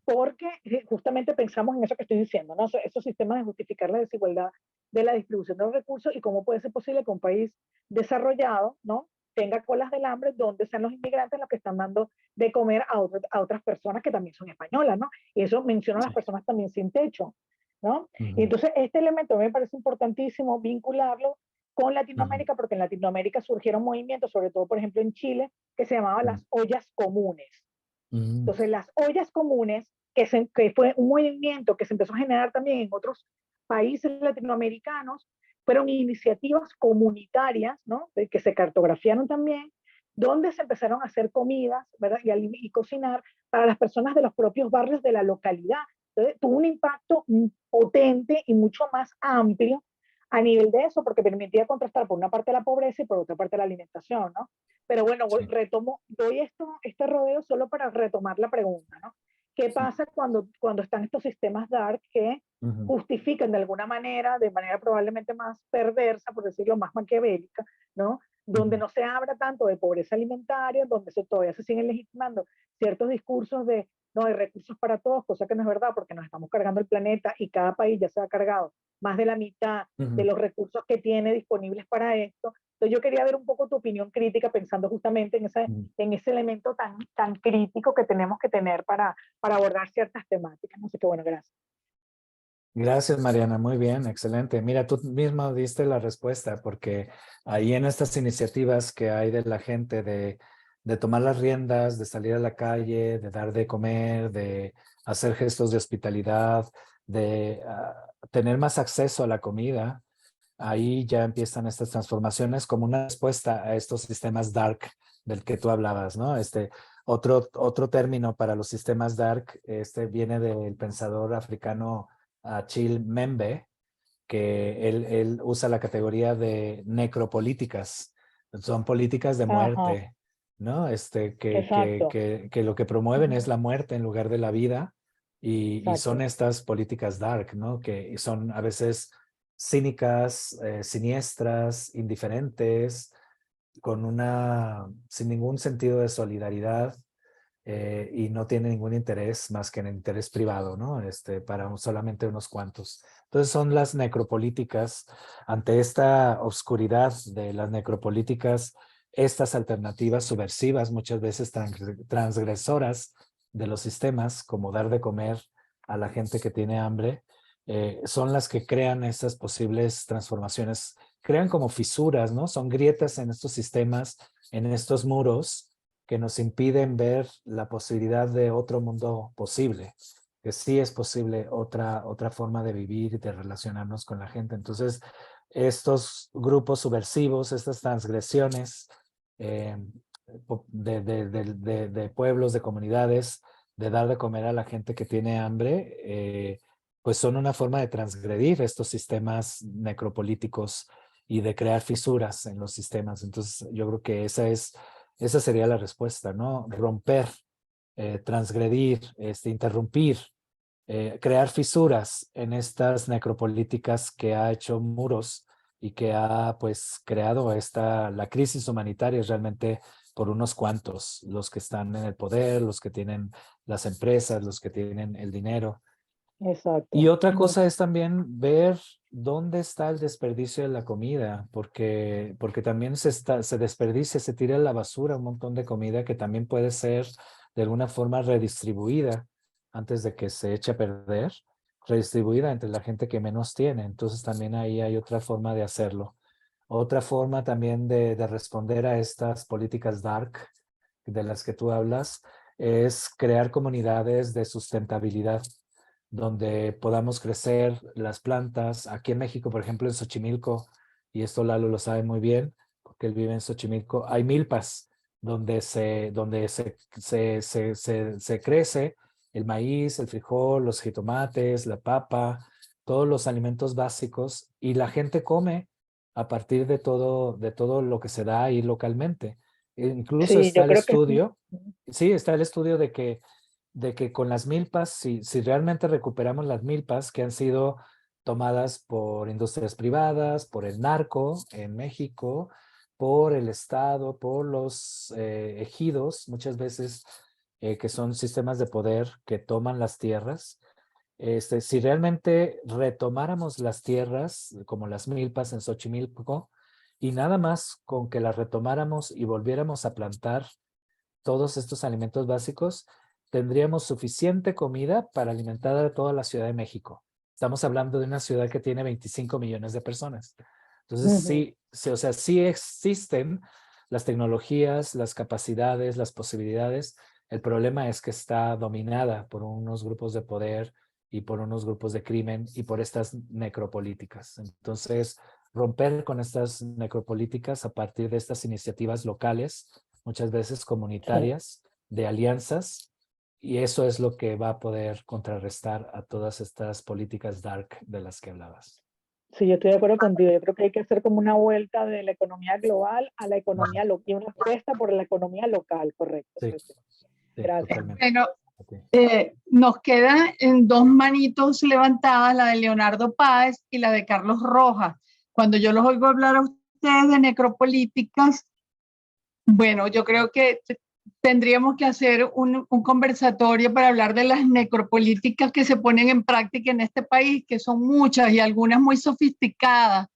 Porque justamente pensamos en eso que estoy diciendo, ¿no? Esos sistemas de justificar la desigualdad de la distribución de los recursos y cómo puede ser posible que un país desarrollado, ¿no? Tenga colas del hambre donde sean los inmigrantes los que están dando de comer a otras personas que también son españolas, ¿no? Y eso menciona a las personas también sin techo, ¿no? Y entonces este elemento me parece importantísimo vincularlo con Latinoamérica, porque en Latinoamérica surgieron movimientos, sobre todo, por ejemplo, en Chile, que se llamaban las ollas comunes. Entonces, las ollas comunes, que fue un movimiento que se empezó a generar también en otros países latinoamericanos, fueron iniciativas comunitarias, ¿no? Que se cartografiaron también, donde se empezaron a hacer comidas, ¿verdad? Y cocinar para las personas de los propios barrios de la localidad. Entonces, tuvo un impacto potente y mucho más amplio a nivel de eso, porque permitía contrastar por una parte la pobreza y por otra parte la alimentación, ¿no? Pero bueno, sí. Doy este rodeo solo para retomar la pregunta, ¿no? ¿Qué pasa cuando están estos sistemas dark que justifican de alguna manera, de manera probablemente más perversa, por decirlo, más maquiavélica, ¿no? Donde no se habla tanto de pobreza alimentaria, donde todavía se siguen legitimando ciertos discursos de no hay recursos para todos, cosa que no es verdad, porque nos estamos cargando el planeta y cada país ya se ha cargado más de la mitad de los recursos que tiene disponibles para esto. Entonces yo quería ver un poco tu opinión crítica pensando justamente en ese elemento tan crítico que tenemos que tener para abordar ciertas temáticas. No sé qué, bueno, gracias. Gracias, Mariana. Muy bien, excelente. Mira, tú misma diste la respuesta, porque ahí en estas iniciativas que hay de la gente de tomar las riendas, de salir a la calle, de dar de comer, de hacer gestos de hospitalidad, de tener más acceso a la comida, ahí ya empiezan estas transformaciones como una respuesta a estos sistemas dark del que tú hablabas, ¿no? Otro término para los sistemas dark, viene del pensador africano Achille Mbembe, que él usa la categoría de necropolíticas. Son políticas de Ajá, muerte, ¿no? exacto, Que lo que promueven es ujú, la muerte en lugar de la vida, y son exacto. estas políticas dark, ¿no? Que son a veces cínicas, siniestras, indiferentes, sin ningún sentido de solidaridad, y no tiene ningún interés más que en el interés privado, ¿no? Para solamente unos cuantos. Entonces son las necropolíticas. Ante esta oscuridad de las necropolíticas, estas alternativas subversivas, muchas veces transgresoras de los sistemas, como dar de comer a la gente que tiene hambre, son las que crean estas posibles transformaciones, crean como fisuras, ¿no? Son grietas en estos sistemas, en estos muros, que nos impiden ver la posibilidad de otro mundo posible, que sí es posible otra forma de vivir y de relacionarnos con la gente. Entonces, estos grupos subversivos, estas transgresiones eh, de pueblos, de comunidades, de dar de comer a la gente que tiene hambre, pues son una forma de transgredir estos sistemas necropolíticos y de crear fisuras en los sistemas. Entonces, yo creo que esa sería la respuesta, ¿no? Romper, transgredir, interrumpir, crear fisuras en estas necropolíticas que ha hecho muros y que ha pues creado la crisis humanitaria es realmente por unos cuantos, los que están en el poder, los que tienen las empresas, los que tienen el dinero. Y Exacto. otra Ujú. cosa es también ver dónde está el desperdicio de la comida, porque también se desperdicia, se tira a la basura un montón de comida que también puede ser de alguna forma redistribuida antes de que se eche a perder, redistribuida entre la gente que menos tiene. Entonces también ahí hay otra forma de hacerlo. Otra forma también de responder a estas políticas dark de las que tú hablas es crear comunidades de sustentabilidad donde podamos crecer las plantas. Aquí en México, por ejemplo, en Xochimilco, y esto Lalo lo sabe muy bien, porque él vive en Xochimilco, hay milpas donde se crece el maíz, el frijol, los jitomates, la papa, todos los alimentos básicos, y la gente come a partir de todo lo que se da ahí localmente. Incluso Sí, está yo el creo que estudio, sí, está el estudio de que con las milpas, si realmente recuperamos las milpas que han sido tomadas por industrias privadas, por el narco en México, por el Estado, por los ejidos, muchas veces que son sistemas de poder que toman las tierras. Si realmente retomáramos las tierras, como las milpas en Xochimilco, y nada más con que las retomáramos y volviéramos a plantar todos estos alimentos básicos, tendríamos suficiente comida para alimentar a toda la Ciudad de México. Estamos hablando de una ciudad que tiene 25 millones de personas. Entonces, ujú, sí, o sea, sí existen las tecnologías, las capacidades, las posibilidades. El problema es que está dominada por unos grupos de poder y por unos grupos de crimen y por estas necropolíticas. Entonces, romper con estas necropolíticas a partir de estas iniciativas locales, muchas veces sí. comunitarias, de alianzas, y eso es lo que va a poder contrarrestar a todas estas políticas dark de las que hablabas. Sí, yo estoy de acuerdo contigo. Yo creo que hay que hacer como una vuelta de la economía global a la Ujú. economía local y una apuesta por la economía local, correcto. Sí, Sí, sí. sí, Gracias. totalmente. Bueno, Ok. nos quedan en dos manitos levantadas, la de Leonardo Páez y la de Carlos Rojas. Cuando yo los oigo hablar a ustedes de necropolíticas, bueno, yo creo que tendríamos que hacer un conversatorio para hablar de las necropolíticas que se ponen en práctica en este país, que son muchas y algunas muy sofisticadas,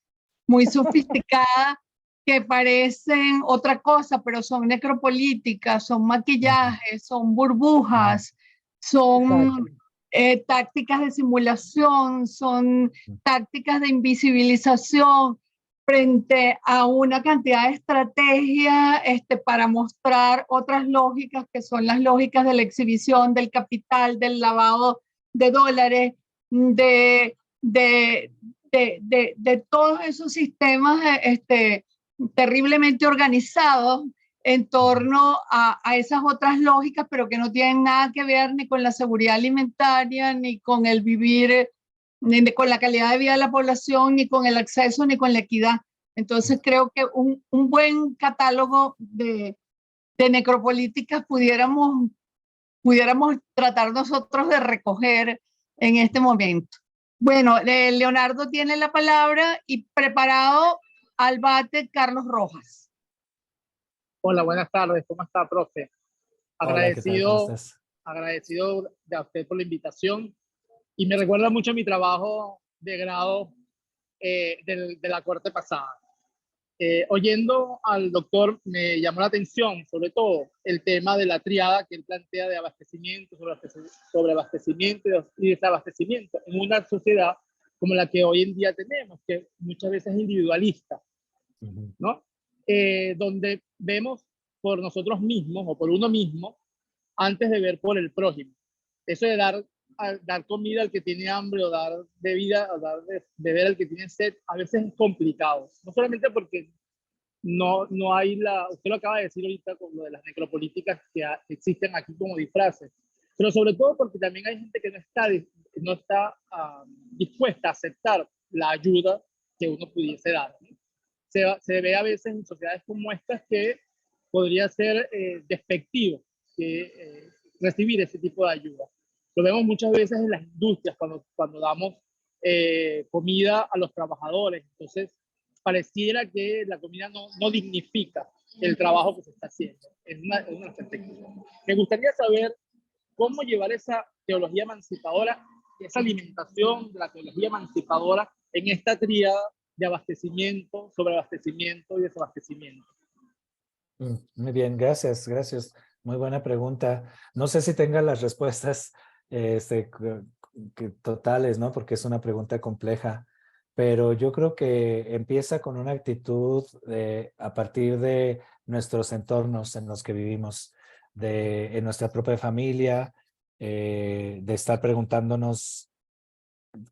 que parecen otra cosa, pero son necropolíticas, son Ujú, maquillajes, son ujú, burbujas, Exacto. son tácticas de simulación, son ujú. tácticas de invisibilización frente a una cantidad de estrategias para mostrar otras lógicas que son las lógicas de la exhibición, del capital, del lavado de dólares, de, de, de todos esos sistemas terriblemente organizados en torno a esas otras lógicas, pero que no tienen nada que ver ni con la seguridad alimentaria, ni con el vivir, ni con la calidad de vida de la población, ni con el acceso, ni con la equidad. Entonces creo que un buen catálogo de necropolíticas pudiéramos tratar nosotros de recoger en este momento. Bueno, Leonardo tiene la palabra y preparado al bate Carlos Rojas. Hola, buenas tardes. ¿Cómo está, profe? Hola, ¿qué tal? ¿Cómo estás? Agradecido de usted por la invitación y me recuerda mucho a mi trabajo de grado de la corte pasada. Oyendo al doctor me llamó la atención, sobre todo, el tema de la triada que él plantea de abastecimiento, sobre abastecimiento y desabastecimiento en una sociedad como la que hoy en día tenemos, que muchas veces es individualista, ¿no? Donde vemos por nosotros mismos o por uno mismo antes de ver por el prójimo. Eso de dar comida al que tiene hambre o dar bebida o dar de beber al que tiene sed, a veces es complicado. No solamente porque no hay usted lo acaba de decir ahorita con lo de las necropolíticas que existen aquí como disfraces, pero sobre todo porque también hay gente que no está dispuesta a aceptar la ayuda que uno pudiese dar, ¿no? Se ve a veces en sociedades como estas que podría ser despectivo recibir ese tipo de ayuda. Lo vemos muchas veces en las industrias cuando damos comida a los trabajadores. Entonces, pareciera que la comida no dignifica el trabajo que se está haciendo. Es una perspectiva. Me gustaría saber cómo llevar esa teología emancipadora, esa alimentación de la teología emancipadora en esta tríada de abastecimiento, sobreabastecimiento y desabastecimiento. Muy bien, gracias. Muy buena pregunta. No sé si tenga las respuestas totales, ¿no? Porque es una pregunta compleja, pero yo creo que empieza con una actitud a partir de nuestros entornos en los que vivimos, en nuestra propia familia, de estar preguntándonos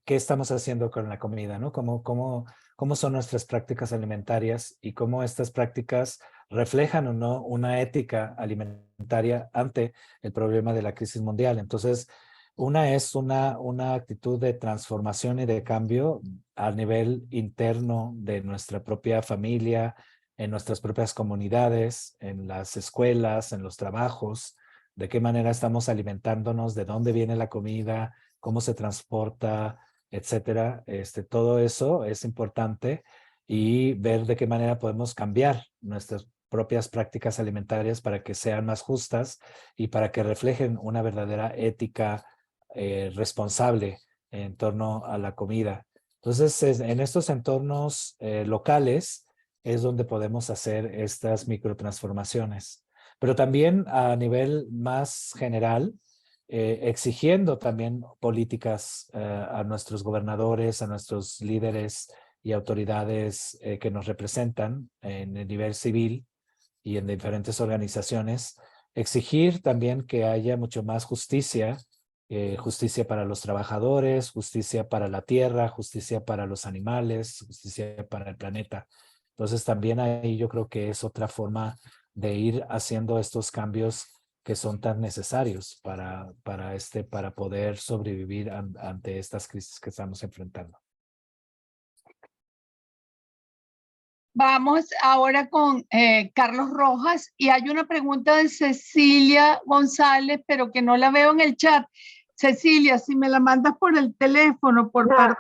qué estamos haciendo con la comida, ¿no? ¿Cómo son nuestras prácticas alimentarias y cómo estas prácticas reflejan o no una ética alimentaria ante el problema de la crisis mundial? Entonces, una es una actitud de transformación y de cambio a nivel interno de nuestra propia familia, en nuestras propias comunidades, en las escuelas, en los trabajos, de qué manera estamos alimentándonos, de dónde viene la comida, cómo se transporta, etcétera. Todo eso es importante y ver de qué manera podemos cambiar nuestras propias prácticas alimentarias para que sean más justas y para que reflejen una verdadera ética responsable en torno a la comida. Entonces, en estos entornos locales es donde podemos hacer estas microtransformaciones. Pero también a nivel más general, exigiendo también políticas a nuestros gobernadores, a nuestros líderes y autoridades que nos representan en el nivel civil y en diferentes organizaciones, exigir también que haya mucho más justicia, justicia para los trabajadores, justicia para la tierra, justicia para los animales, justicia para el planeta. Entonces también ahí yo creo que es otra forma de ir haciendo estos cambios que son tan necesarios para poder sobrevivir ante estas crisis que estamos enfrentando. Vamos ahora con Carlos Rojas y hay una pregunta de Cecilia González, pero que no la veo en el chat. Cecilia, si me la mandas por el teléfono,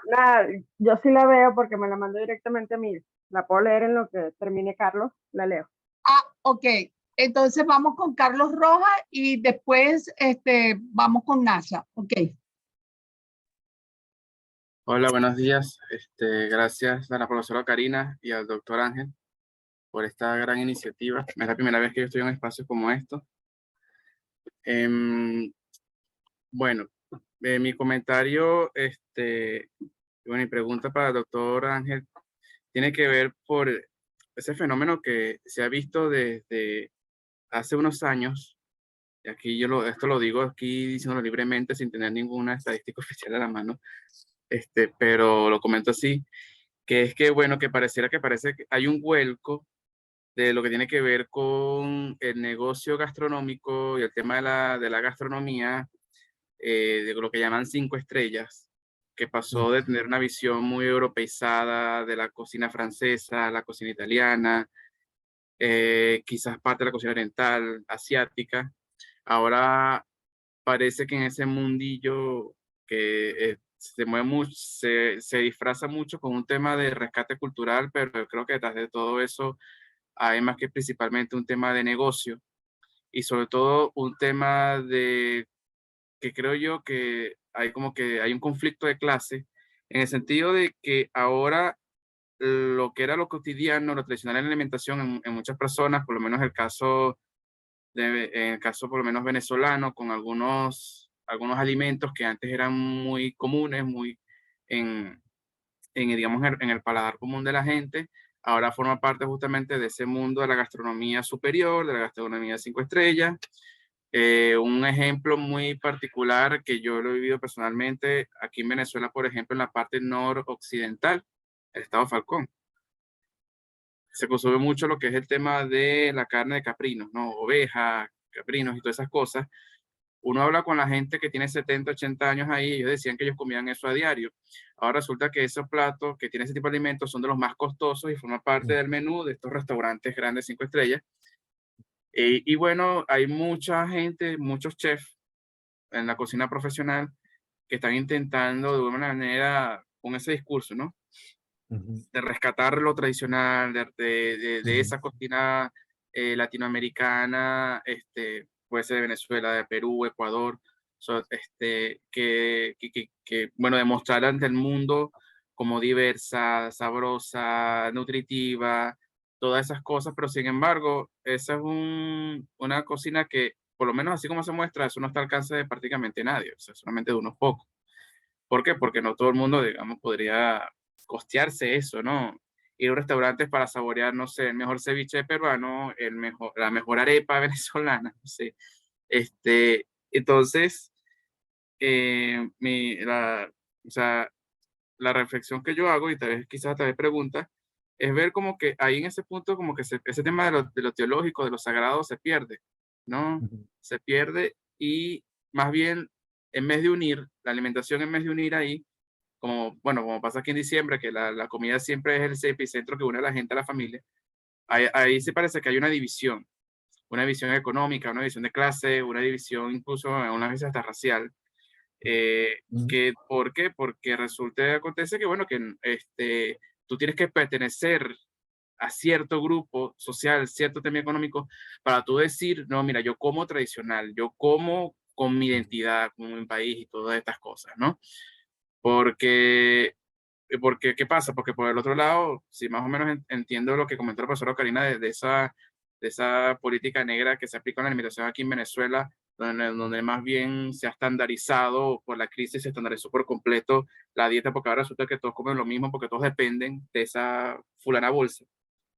Nada, yo sí la veo porque me la mandó directamente a mí. La puedo leer en lo que termine Carlos, la leo. Ok. Entonces vamos con Carlos Rojas y después vamos con Nasa. Ok. Hola, buenos días. Gracias a la profesora Karina y al doctor Ángel por esta gran iniciativa. Es la primera vez que yo estoy en un espacio como esto. Bueno, mi comentario, mi pregunta para el doctor Ángel tiene que ver por ese fenómeno que se ha visto desde hace unos años. Y aquí esto lo digo aquí diciéndolo libremente sin tener ninguna estadística oficial a la mano. Pero lo comento así, que es que, bueno, parece que hay un vuelco de lo que tiene que ver con el negocio gastronómico y el tema de la gastronomía, de lo que llaman 5 estrellas, que pasó de tener una visión muy europeizada de la cocina francesa, la cocina italiana, quizás parte de la cocina oriental, asiática. Ahora parece que en ese mundillo que se mueve mucho, se disfraza mucho con un tema de rescate cultural, pero yo creo que detrás de todo eso hay más que principalmente un tema de negocio y sobre todo un tema de que creo yo que hay un conflicto de clase en el sentido de que ahora lo que era lo cotidiano, lo tradicional en la alimentación en muchas personas, por lo menos en el caso por lo menos venezolano, con algunos alimentos que antes eran muy comunes, muy digamos, en el paladar común de la gente, ahora forma parte justamente de ese mundo de la gastronomía superior, de la gastronomía 5 estrellas. Un ejemplo muy particular que yo lo he vivido personalmente aquí en Venezuela, por ejemplo, en la parte noroccidental, el estado Falcón. Se consume mucho lo que es el tema de la carne de caprinos, ¿no? Ovejas, caprinos y todas esas cosas. Uno habla con la gente que tiene 70, 80 años ahí, ellos decían que ellos comían eso a diario. Ahora resulta que esos platos que tienen ese tipo de alimentos son de los más costosos y forman parte del menú de estos restaurantes grandes 5 estrellas. Y bueno, hay mucha gente, muchos chefs en la cocina profesional que están intentando de alguna manera con ese discurso, ¿no? De rescatar lo tradicional, de esa cocina latinoamericana, puede ser de Venezuela, de Perú, Ecuador, bueno, demostrar ante el mundo como diversa, sabrosa, nutritiva, todas esas cosas, pero sin embargo, esa es una cocina que, por lo menos así como se muestra, eso no está al alcance de prácticamente nadie, o sea, solamente de unos pocos. ¿Por qué? Porque no todo el mundo, digamos, podría costearse eso, ¿no? Ir a restaurantes para saborear, no sé, el mejor ceviche peruano, la mejor arepa venezolana, no sé. Entonces, o sea, la reflexión que yo hago, y tal vez quizás tal vez pregunta, es ver como que ahí en ese punto, como que ese tema de lo teológico, de lo sagrado, se pierde, ¿no? Se pierde y más bien, en vez de unir, la alimentación en vez de unir ahí, como, bueno, como pasa aquí en diciembre, que la comida siempre es el epicentro que une a la gente, a la familia, ahí se parece que hay una división económica, una división de clase, una división incluso, unas veces hasta racial. ¿Por qué? Porque acontece que, bueno, que tú tienes que pertenecer a cierto grupo social, cierto tema económico, para tú decir, no, mira, yo como tradicional, yo como con mi identidad, con mi país y todas estas cosas, ¿no? Porque, ¿qué pasa? Porque por el otro lado, si más o menos entiendo lo que comentó la profesora Karina de esa política negra que se aplica en la alimentación aquí en Venezuela, donde más bien se ha estandarizado por la crisis, se estandarizó por completo la dieta, porque ahora resulta que todos comen lo mismo, porque todos dependen de esa fulana bolsa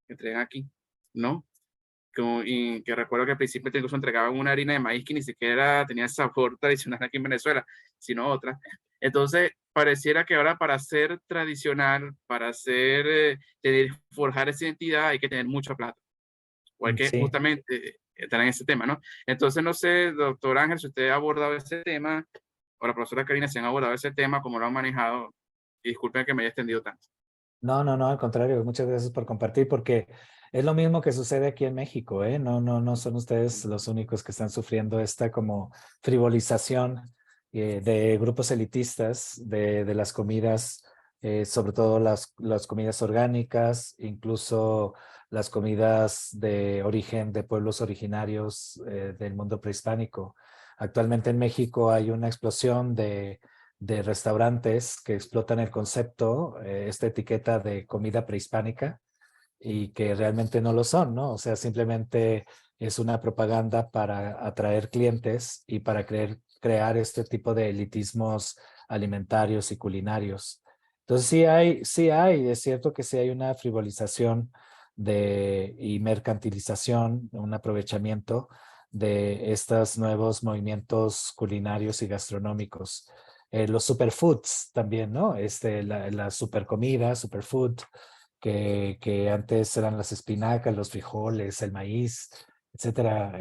que entregan aquí, ¿no? Y que recuerdo que al principio incluso entregaban una harina de maíz que ni siquiera tenía el sabor tradicional aquí en Venezuela, sino otra. Entonces, pareciera que ahora para ser tradicional, para forjar esa identidad, hay que tener mucha plata. O hay que justamente estar en ese tema, ¿no? Entonces, no sé, doctor Ángel, si usted ha abordado ese tema, o la profesora Karina, si han abordado ese tema, cómo lo han manejado. Y disculpen que me haya extendido tanto. No, al contrario, muchas gracias por compartir, porque es lo mismo que sucede aquí en México, ¿eh? No son ustedes los únicos que están sufriendo esta como frivolización de grupos elitistas de las comidas, sobre todo las comidas orgánicas, incluso las comidas de origen de pueblos originarios del mundo prehispánico. Actualmente en México hay una explosión de restaurantes que explotan el concepto, esta etiqueta de comida prehispánica y que realmente no lo son, ¿no? O sea, simplemente es una propaganda para atraer clientes y para crear este tipo de elitismos alimentarios y culinarios. Entonces sí hay, es cierto que sí hay una frivolización y mercantilización, un aprovechamiento de estos nuevos movimientos culinarios y gastronómicos. Los superfoods también, ¿no? La supercomida, superfood, que antes eran las espinacas, los frijoles, el maíz, etcétera,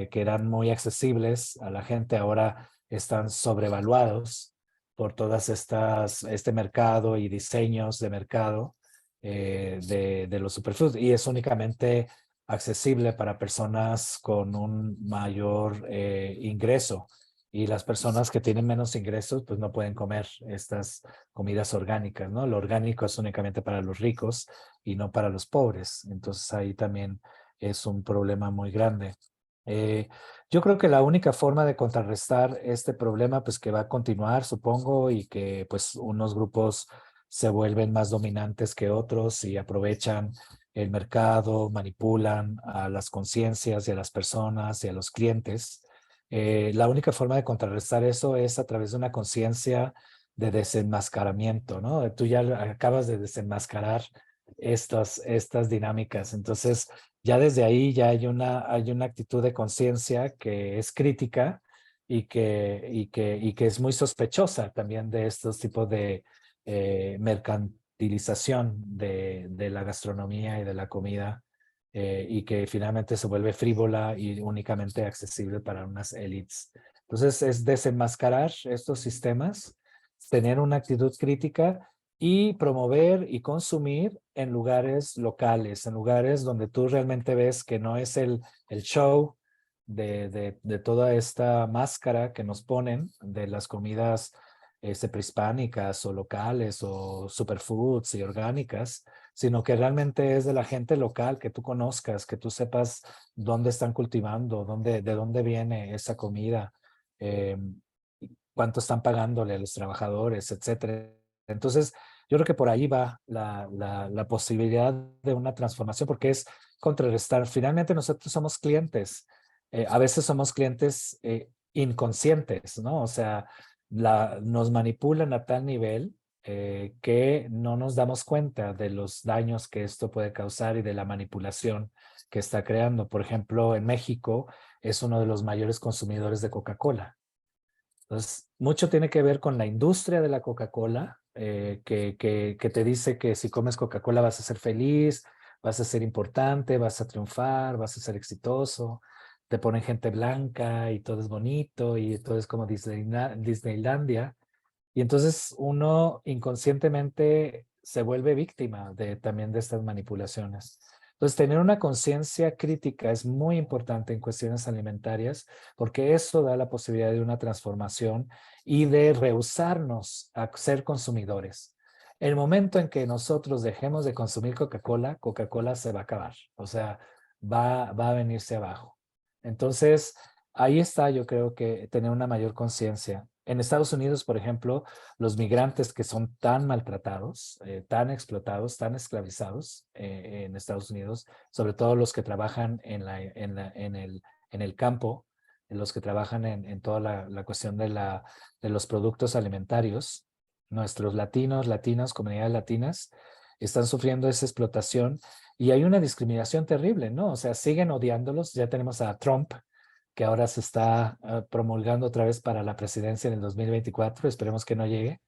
que eran muy accesibles a la gente, ahora están sobrevaluados por todas este mercado y diseños de mercado de los superfoods, y es únicamente accesible para personas con un mayor ingreso, y las personas que tienen menos ingresos pues no pueden comer estas comidas orgánicas, ¿no? Lo orgánico es únicamente para los ricos y no para los pobres, entonces ahí también es un problema muy grande. Yo creo que la única forma de contrarrestar este problema, pues que va a continuar, supongo, y que pues unos grupos se vuelven más dominantes que otros y aprovechan el mercado, manipulan a las conciencias y a las personas y a los clientes. La única forma de contrarrestar eso es a través de una conciencia de desenmascaramiento, ¿no? Tú ya acabas de desenmascarar estas dinámicas. Entonces, ya desde ahí ya hay una actitud de conciencia que es crítica y que es muy sospechosa también de estos tipos de mercantilización de la gastronomía y de la comida, y que finalmente se vuelve frívola y únicamente accesible para unas élites. Entonces es desenmascarar estos sistemas, tener una actitud crítica y promover y consumir en lugares locales, en lugares donde tú realmente ves que no es el show de toda esta máscara que nos ponen de las comidas prehispánicas o locales o superfoods y orgánicas, sino que realmente es de la gente local, que tú conozcas, que tú sepas dónde están cultivando, de dónde viene esa comida, cuánto están pagándole a los trabajadores, etcétera. Entonces, yo creo que por ahí va la posibilidad de una transformación, porque es contrarrestar. Finalmente nosotros somos clientes. A veces somos clientes inconscientes, ¿no? O sea, nos manipulan a tal nivel que no nos damos cuenta de los daños que esto puede causar y de la manipulación que está creando. Por ejemplo, en México es uno de los mayores consumidores de Coca-Cola. Entonces, mucho tiene que ver con la industria de la Coca-Cola, que te dice que si comes Coca-Cola vas a ser feliz, vas a ser importante, vas a triunfar, vas a ser exitoso. Te ponen gente blanca y todo es bonito y todo es como Disneylandia. Y entonces uno inconscientemente se vuelve víctima también de estas manipulaciones. Entonces, tener una conciencia crítica es muy importante en cuestiones alimentarias, porque eso da la posibilidad de una transformación y de rehusarnos a ser consumidores. El momento en que nosotros dejemos de consumir Coca-Cola, Coca-Cola se va a acabar. O sea, va a venirse abajo. Entonces, ahí está, yo creo que tener una mayor conciencia. En Estados Unidos, por ejemplo, los migrantes que son tan maltratados, tan explotados, tan esclavizados en Estados Unidos, sobre todo los que trabajan en el campo, los que trabajan en toda la cuestión de los productos alimentarios, nuestros latinas, comunidades latinas, están sufriendo esa explotación y hay una discriminación terrible, ¿no? O sea, siguen odiándolos. Ya tenemos a Trump, que ahora se está promulgando otra vez para la presidencia en el 2024, esperemos que no llegue.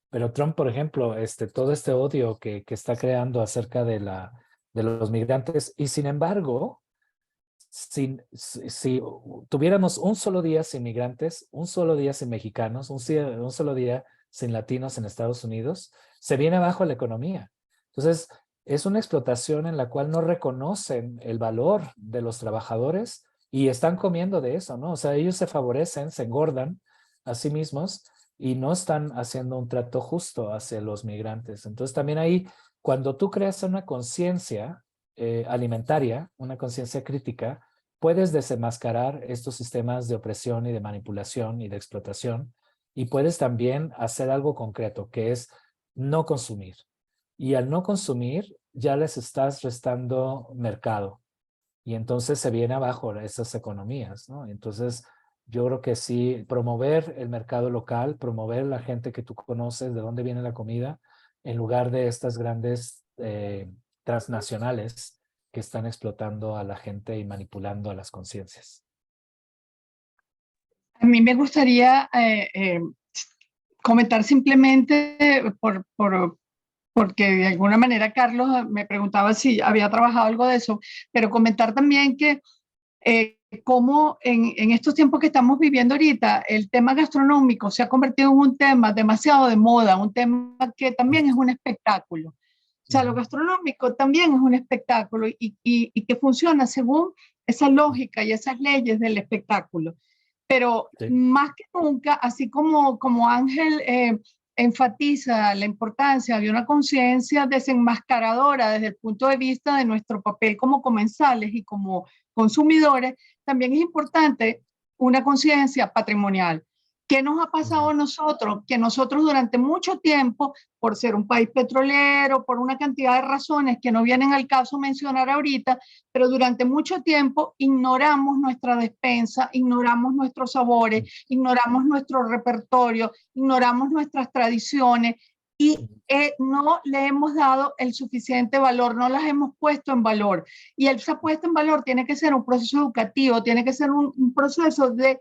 Pero Trump, por ejemplo, todo este odio que está creando acerca de los migrantes, y sin embargo, si tuviéramos un solo día sin migrantes, un solo día sin mexicanos, un solo día sin latinos en Estados Unidos, se viene abajo la economía. Entonces, es una explotación en la cual no reconocen el valor de los trabajadores y están comiendo de eso, ¿no? O sea, ellos se favorecen, se engordan a sí mismos y no están haciendo un trato justo hacia los migrantes. Entonces, también ahí, cuando tú creas una conciencia alimentaria, una conciencia crítica, puedes desenmascarar estos sistemas de opresión y de manipulación y de explotación, y puedes también hacer algo concreto, que es no consumir. Y al no consumir, ya les estás restando mercado. Y entonces se viene abajo esas economías, ¿no? Entonces, yo creo que sí, promover el mercado local, promover la gente que tú conoces, de dónde viene la comida, en lugar de estas grandes transnacionales que están explotando a la gente y manipulando a las conciencias. A mí me gustaría comentar simplemente por porque de alguna manera Carlos me preguntaba si había trabajado algo de eso, pero comentar también que cómo en estos tiempos que estamos viviendo ahorita, el tema gastronómico se ha convertido en un tema demasiado de moda, un tema que también es un espectáculo. O sea, lo gastronómico también es un espectáculo y que funciona según esa lógica y esas leyes del espectáculo. Pero Sí. más que nunca, así como Ángel enfatiza la importancia de una conciencia desenmascaradora desde el punto de vista de nuestro papel como comensales y como consumidores, también es importante una conciencia patrimonial. ¿Qué nos ha pasado a nosotros? Que nosotros durante mucho tiempo, por ser un país petrolero, por una cantidad de razones que no vienen al caso mencionar ahorita, pero durante mucho tiempo ignoramos nuestra despensa, ignoramos nuestros sabores, ignoramos nuestro repertorio, ignoramos nuestras tradiciones y no le hemos dado el suficiente valor, no las hemos puesto en valor. Y esa puesta en valor tiene que ser un proceso educativo, tiene que ser un proceso de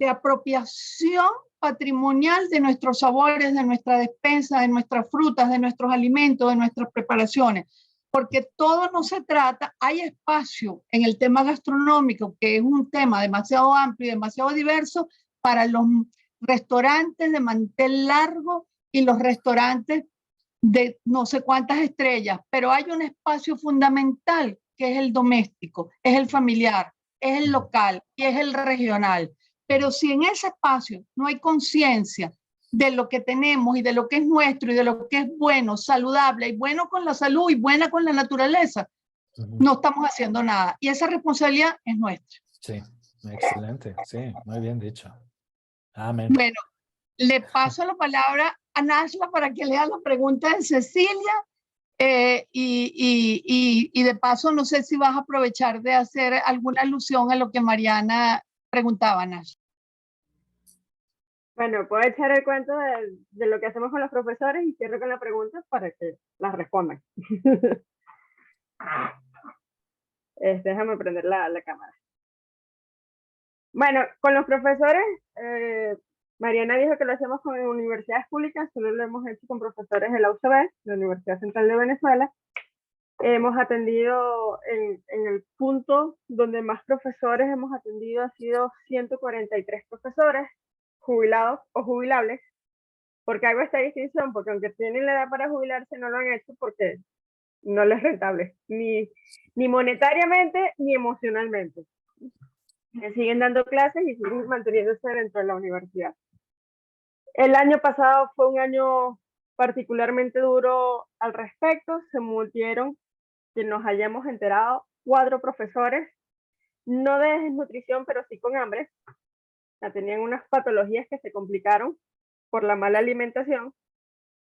apropiación patrimonial de nuestros sabores, de nuestra despensa, de nuestras frutas, de nuestros alimentos, de nuestras preparaciones. Porque todo no se trata, hay espacio en el tema gastronómico, que es un tema demasiado amplio y demasiado diverso para los restaurantes de mantel largo y los restaurantes de no sé cuántas estrellas, pero hay un espacio fundamental que es el doméstico, es el familiar, es el local y es el regional. Pero si en ese espacio no hay conciencia de lo que tenemos y de lo que es nuestro y de lo que es bueno, saludable y bueno con la salud y buena con la naturaleza, no estamos haciendo nada. Y esa responsabilidad es nuestra. Sí, excelente. Sí, muy bien dicho. Amén. Bueno, le paso la palabra a Nashla para que lea la pregunta de Cecilia. Y de paso, no sé si vas a aprovechar de hacer alguna alusión a lo que Mariana preguntaba, Nash. Bueno, puedo echar el cuento de lo que hacemos con los profesores y cierro con la pregunta para que las respondan. Déjame prender la cámara. Bueno, con los profesores, Mariana dijo que lo hacemos con universidades públicas, solo lo hemos hecho con profesores de la UCB, la Universidad Central de Venezuela. Hemos atendido en el punto donde más profesores hemos atendido ha sido 143 profesores jubilados o jubilables. Porque hago esta distinción, porque aunque tienen la edad para jubilarse, no lo han hecho porque no les es rentable, ni monetariamente ni emocionalmente. Siguen dando clases y siguen manteniéndose dentro de la universidad. El año pasado fue un año particularmente duro al respecto. Se murieron, que nos hayamos enterado, 4 profesores, no de desnutrición, pero sí con hambre. O sea, tenían unas patologías que se complicaron por la mala alimentación,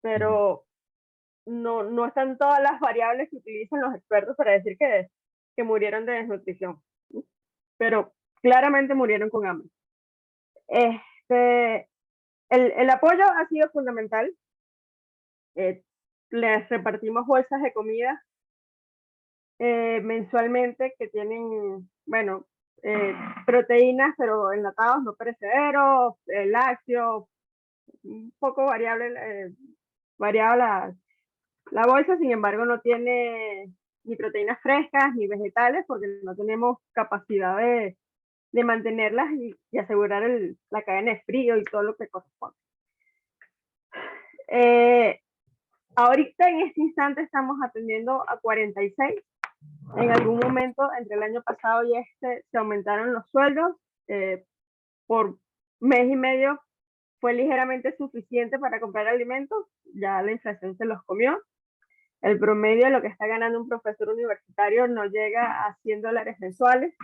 pero no están todas las variables que utilizan los expertos para decir que murieron de desnutrición, pero claramente murieron con hambre. El apoyo ha sido fundamental. Les repartimos bolsas de comida mensualmente que tienen, bueno, proteínas, pero enlatados, no perecederos, lácteos, un poco variable la bolsa, sin embargo, no tiene ni proteínas frescas ni vegetales porque no tenemos capacidad de mantenerlas y asegurar la cadena de frío y todo lo que corresponde. Ahorita en este instante estamos atendiendo a 46. En algún momento entre el año pasado y se aumentaron los sueldos. Por mes y medio fue ligeramente suficiente para comprar alimentos, ya la inflación se los comió. El promedio de lo que está ganando un profesor universitario no llega a $100 mensuales.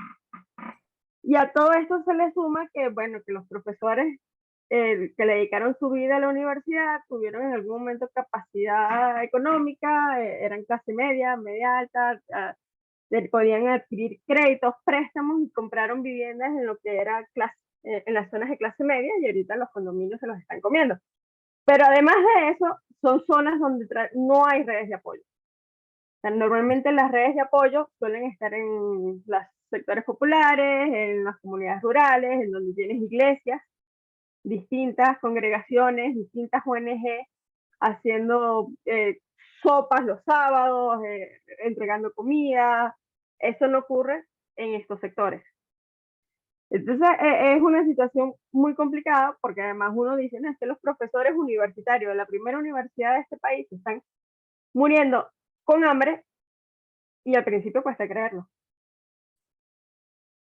Y a todo esto se le suma que, bueno, que los profesores que le dedicaron su vida a la universidad tuvieron en algún momento capacidad económica, eran clase media, media alta, podían adquirir créditos, préstamos y compraron viviendas en lo que era en las zonas de clase media y ahorita los condominios se los están comiendo. Pero además de eso, son zonas donde no hay redes de apoyo. O sea, normalmente las redes de apoyo suelen estar en los sectores populares, en las comunidades rurales, en donde tienes iglesias, distintas congregaciones, distintas ONG haciendo sopas los sábados, entregando comida. Eso no ocurre en estos sectores. Entonces es una situación muy complicada porque además uno dice, no, es que los profesores universitarios de la primera universidad de este país están muriendo con hambre y al principio cuesta creerlo.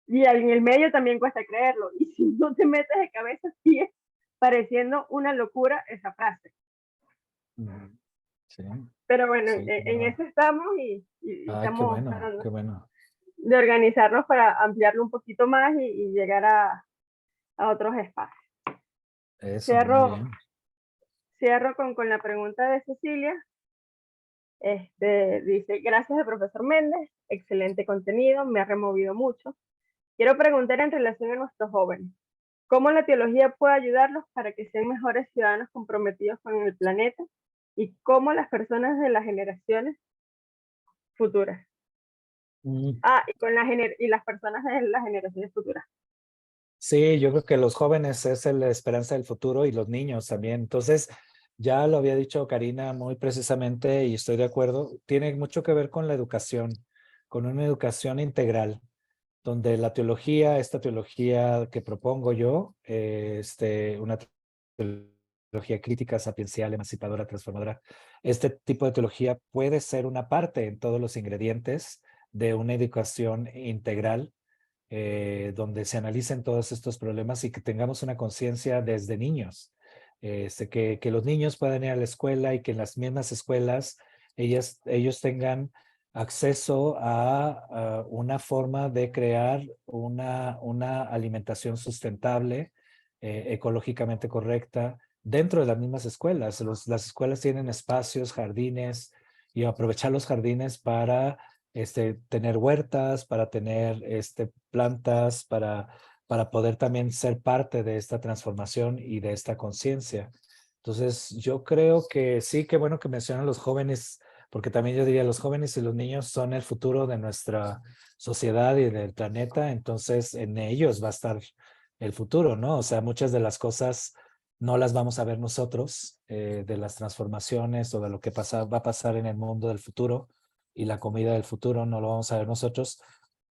Y en el medio también cuesta creerlo. Y si no te metes de cabeza, sigue pareciendo una locura esa frase. Sí. Pero bueno, Sí, en eso estamos y estamos qué bueno. de organizarnos para ampliarlo un poquito más y llegar a otros espacios. Eso, muy bien. Cierro con la pregunta de Cecilia. Dice, gracias al profesor Méndez, excelente contenido, me ha removido mucho. Quiero preguntar en relación a nuestros jóvenes, ¿cómo la teología puede ayudarlos para que sean mejores ciudadanos comprometidos con el planeta? ¿Y cómo las personas de las generaciones futuras? Y las personas de las generaciones futuras. Sí, yo creo que los jóvenes es la esperanza del futuro y los niños también. Entonces, ya lo había dicho Karina muy precisamente y estoy de acuerdo, tiene mucho que ver con la educación, con una educación integral, donde la teología, esta teología que propongo yo, una teología crítica, sapiencial, emancipadora, transformadora, este tipo de teología puede ser una parte en todos los ingredientes de una educación integral, donde se analicen todos estos problemas y que tengamos una conciencia desde niños. Que los niños puedan ir a la escuela y que en las mismas escuelas ellos tengan acceso a una forma de crear una alimentación sustentable, ecológicamente correcta, dentro de las mismas escuelas. Las escuelas tienen espacios, jardines, y aprovechar los jardines para tener huertas, para tener plantas, para poder también ser parte de esta transformación y de esta conciencia. Entonces, yo creo que sí, qué bueno que mencionan los jóvenes, porque también yo diría, los jóvenes y los niños son el futuro de nuestra sociedad y del planeta, entonces en ellos va a estar el futuro, ¿no? O sea, muchas de las cosas no las vamos a ver nosotros, de las transformaciones o de lo que va a pasar en el mundo del futuro y la comida del futuro, no lo vamos a ver nosotros,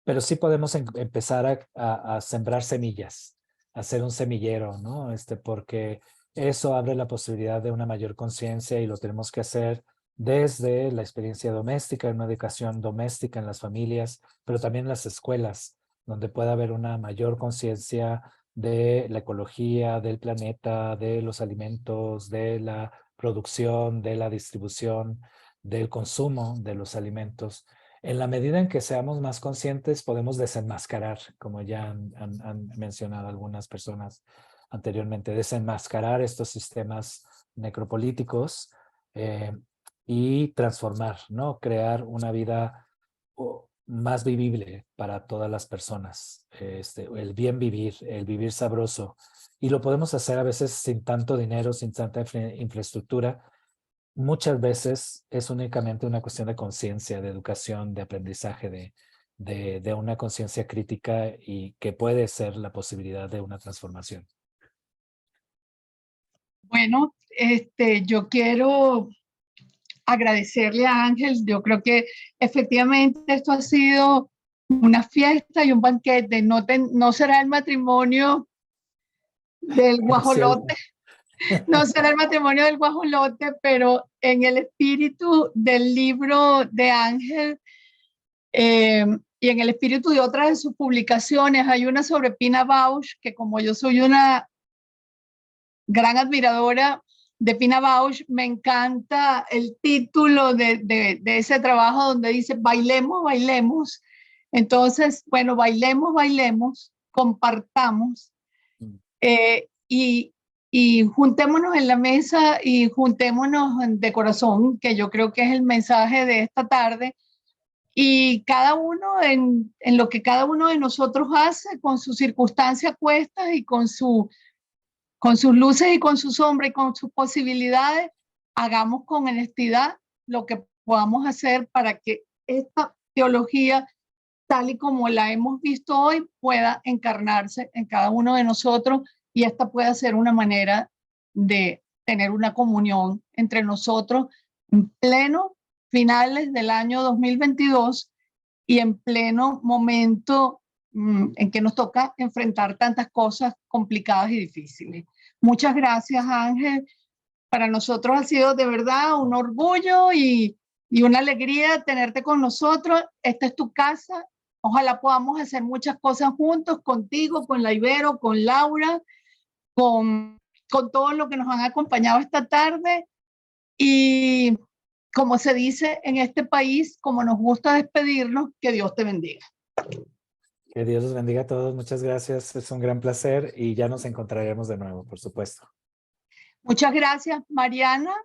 pero sí podemos empezar a sembrar semillas, a hacer un semillero, ¿no? Porque eso abre la posibilidad de una mayor conciencia y lo tenemos que hacer desde la experiencia doméstica, una educación doméstica en las familias, pero también en las escuelas, donde pueda haber una mayor conciencia de la ecología, del planeta, de los alimentos, de la producción, de la distribución, del consumo de los alimentos. En la medida en que seamos más conscientes, podemos desenmascarar, como ya han mencionado algunas personas anteriormente, desenmascarar estos sistemas necropolíticos, y transformar, ¿no? Crear una vida más vivible para todas las personas, el bien vivir, el vivir sabroso. Y lo podemos hacer a veces sin tanto dinero, sin tanta infraestructura. Muchas veces es únicamente una cuestión de conciencia, de educación, de aprendizaje, de una conciencia crítica y que puede ser la posibilidad de una transformación. Bueno, yo quiero agradecerle a Ángel. Yo creo que efectivamente esto ha sido una fiesta y un banquete. No será el matrimonio del guajolote, no será el matrimonio del guajolote, pero en el espíritu del libro de Ángel, y en el espíritu de otras de sus publicaciones, hay una sobre Pina Bausch, que como yo soy una gran admiradora de Pina Bausch, me encanta el título de ese trabajo donde dice bailemos, bailemos. Entonces, bueno, bailemos, bailemos, compartamos, y juntémonos en la mesa y juntémonos de corazón, que yo creo que es el mensaje de esta tarde, y cada uno en lo que cada uno de nosotros hace, con sus circunstancias puestas y con sus luces y con sus sombras y con sus posibilidades, hagamos con honestidad lo que podamos hacer para que esta teología, tal y como la hemos visto hoy, pueda encarnarse en cada uno de nosotros y esta pueda ser una manera de tener una comunión entre nosotros en pleno finales del año 2022 y en pleno momento en que nos toca enfrentar tantas cosas complicadas y difíciles. Muchas gracias, Ángel. Para nosotros ha sido de verdad un orgullo y una alegría tenerte con nosotros. Esta es tu casa. Ojalá podamos hacer muchas cosas juntos, contigo, con la Ibero, con Laura, con todos los que nos han acompañado esta tarde. Y como se dice en este país, como nos gusta despedirnos, que Dios te bendiga. Que Dios los bendiga a todos. Muchas gracias. Es un gran placer y ya nos encontraremos de nuevo, por supuesto. Muchas gracias, Mariana.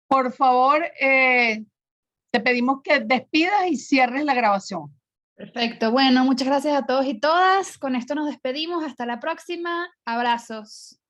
Por favor, te pedimos que despidas y cierres la grabación. Perfecto. Bueno, muchas gracias a todos y todas. Con esto nos despedimos. Hasta la próxima. Abrazos.